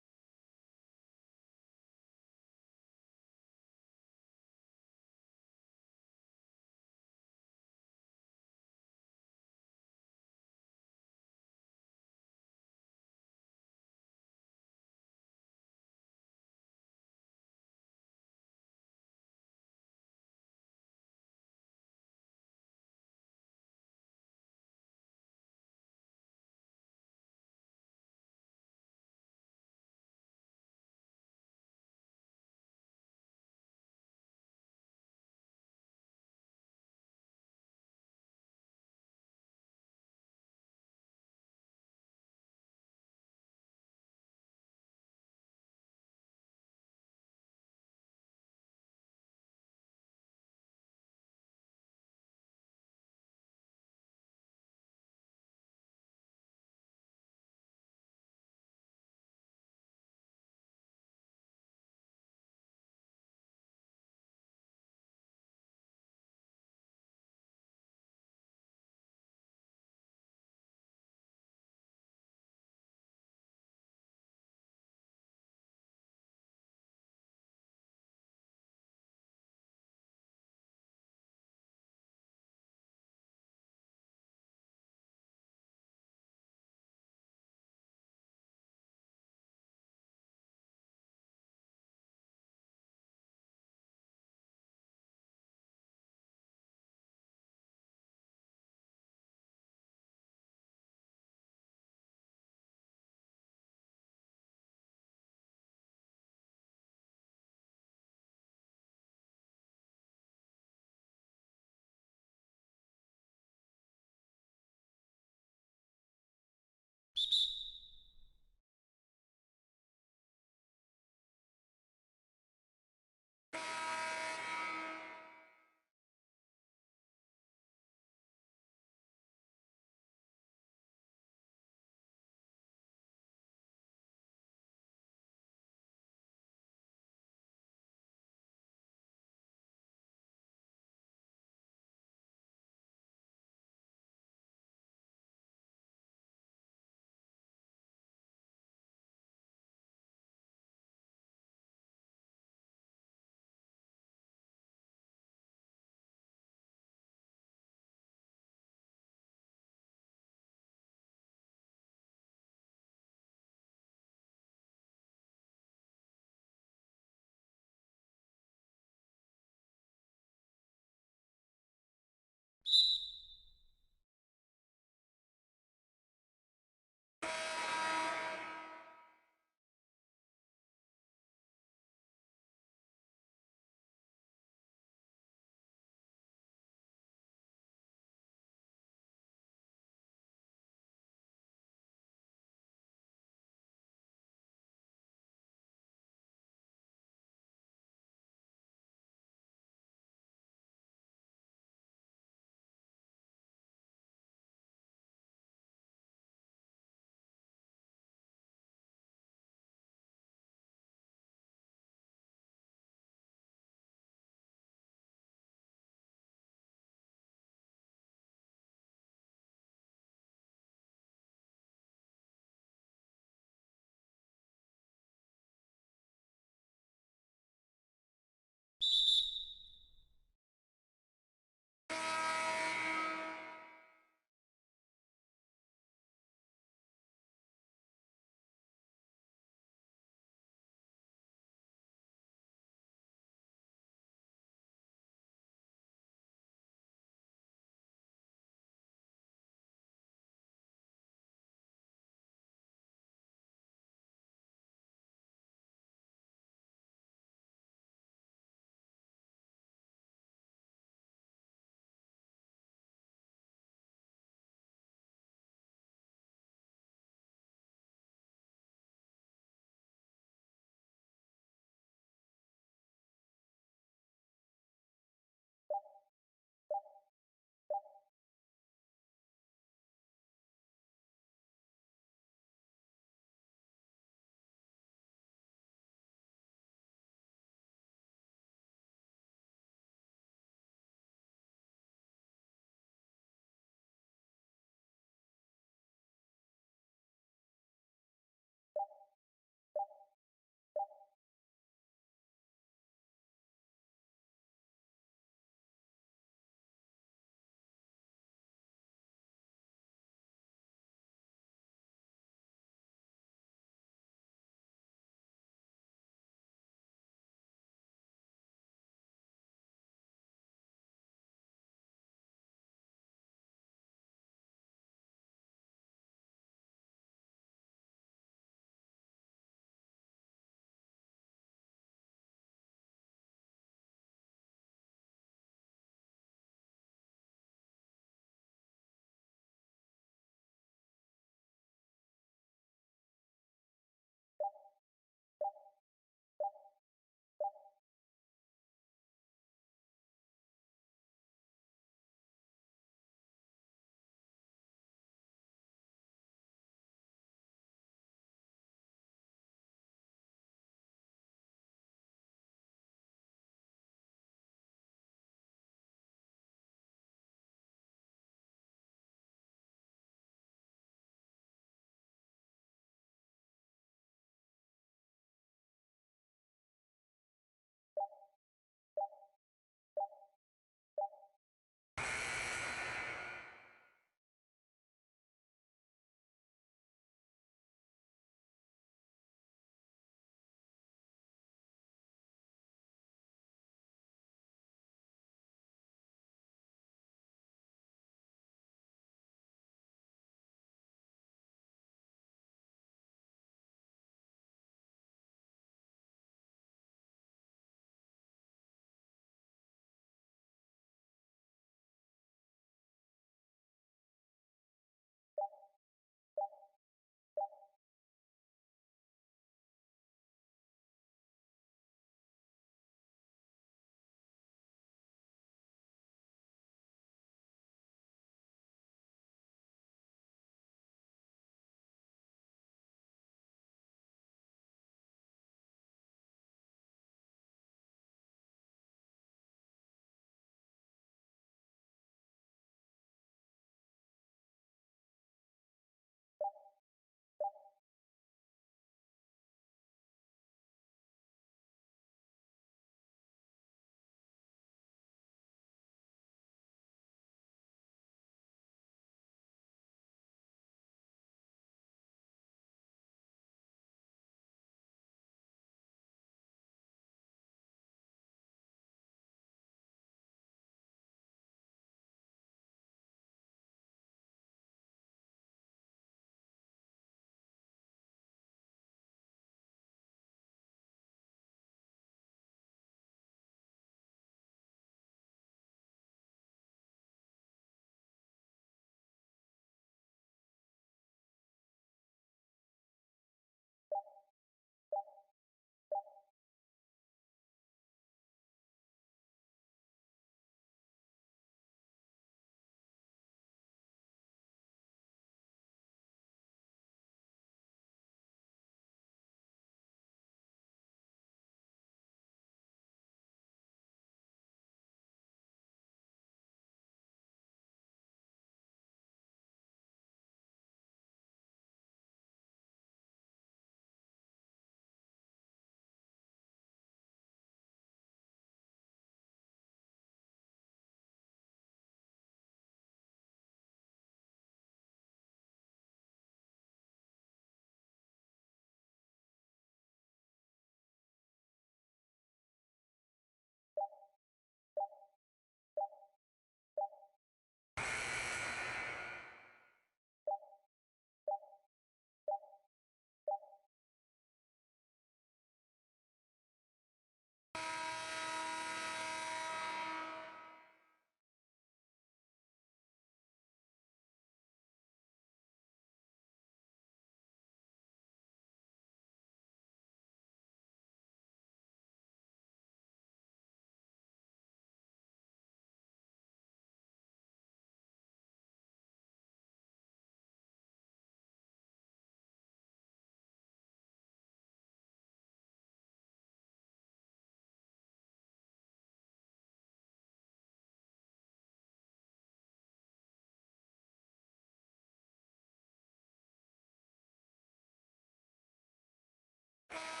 Bye.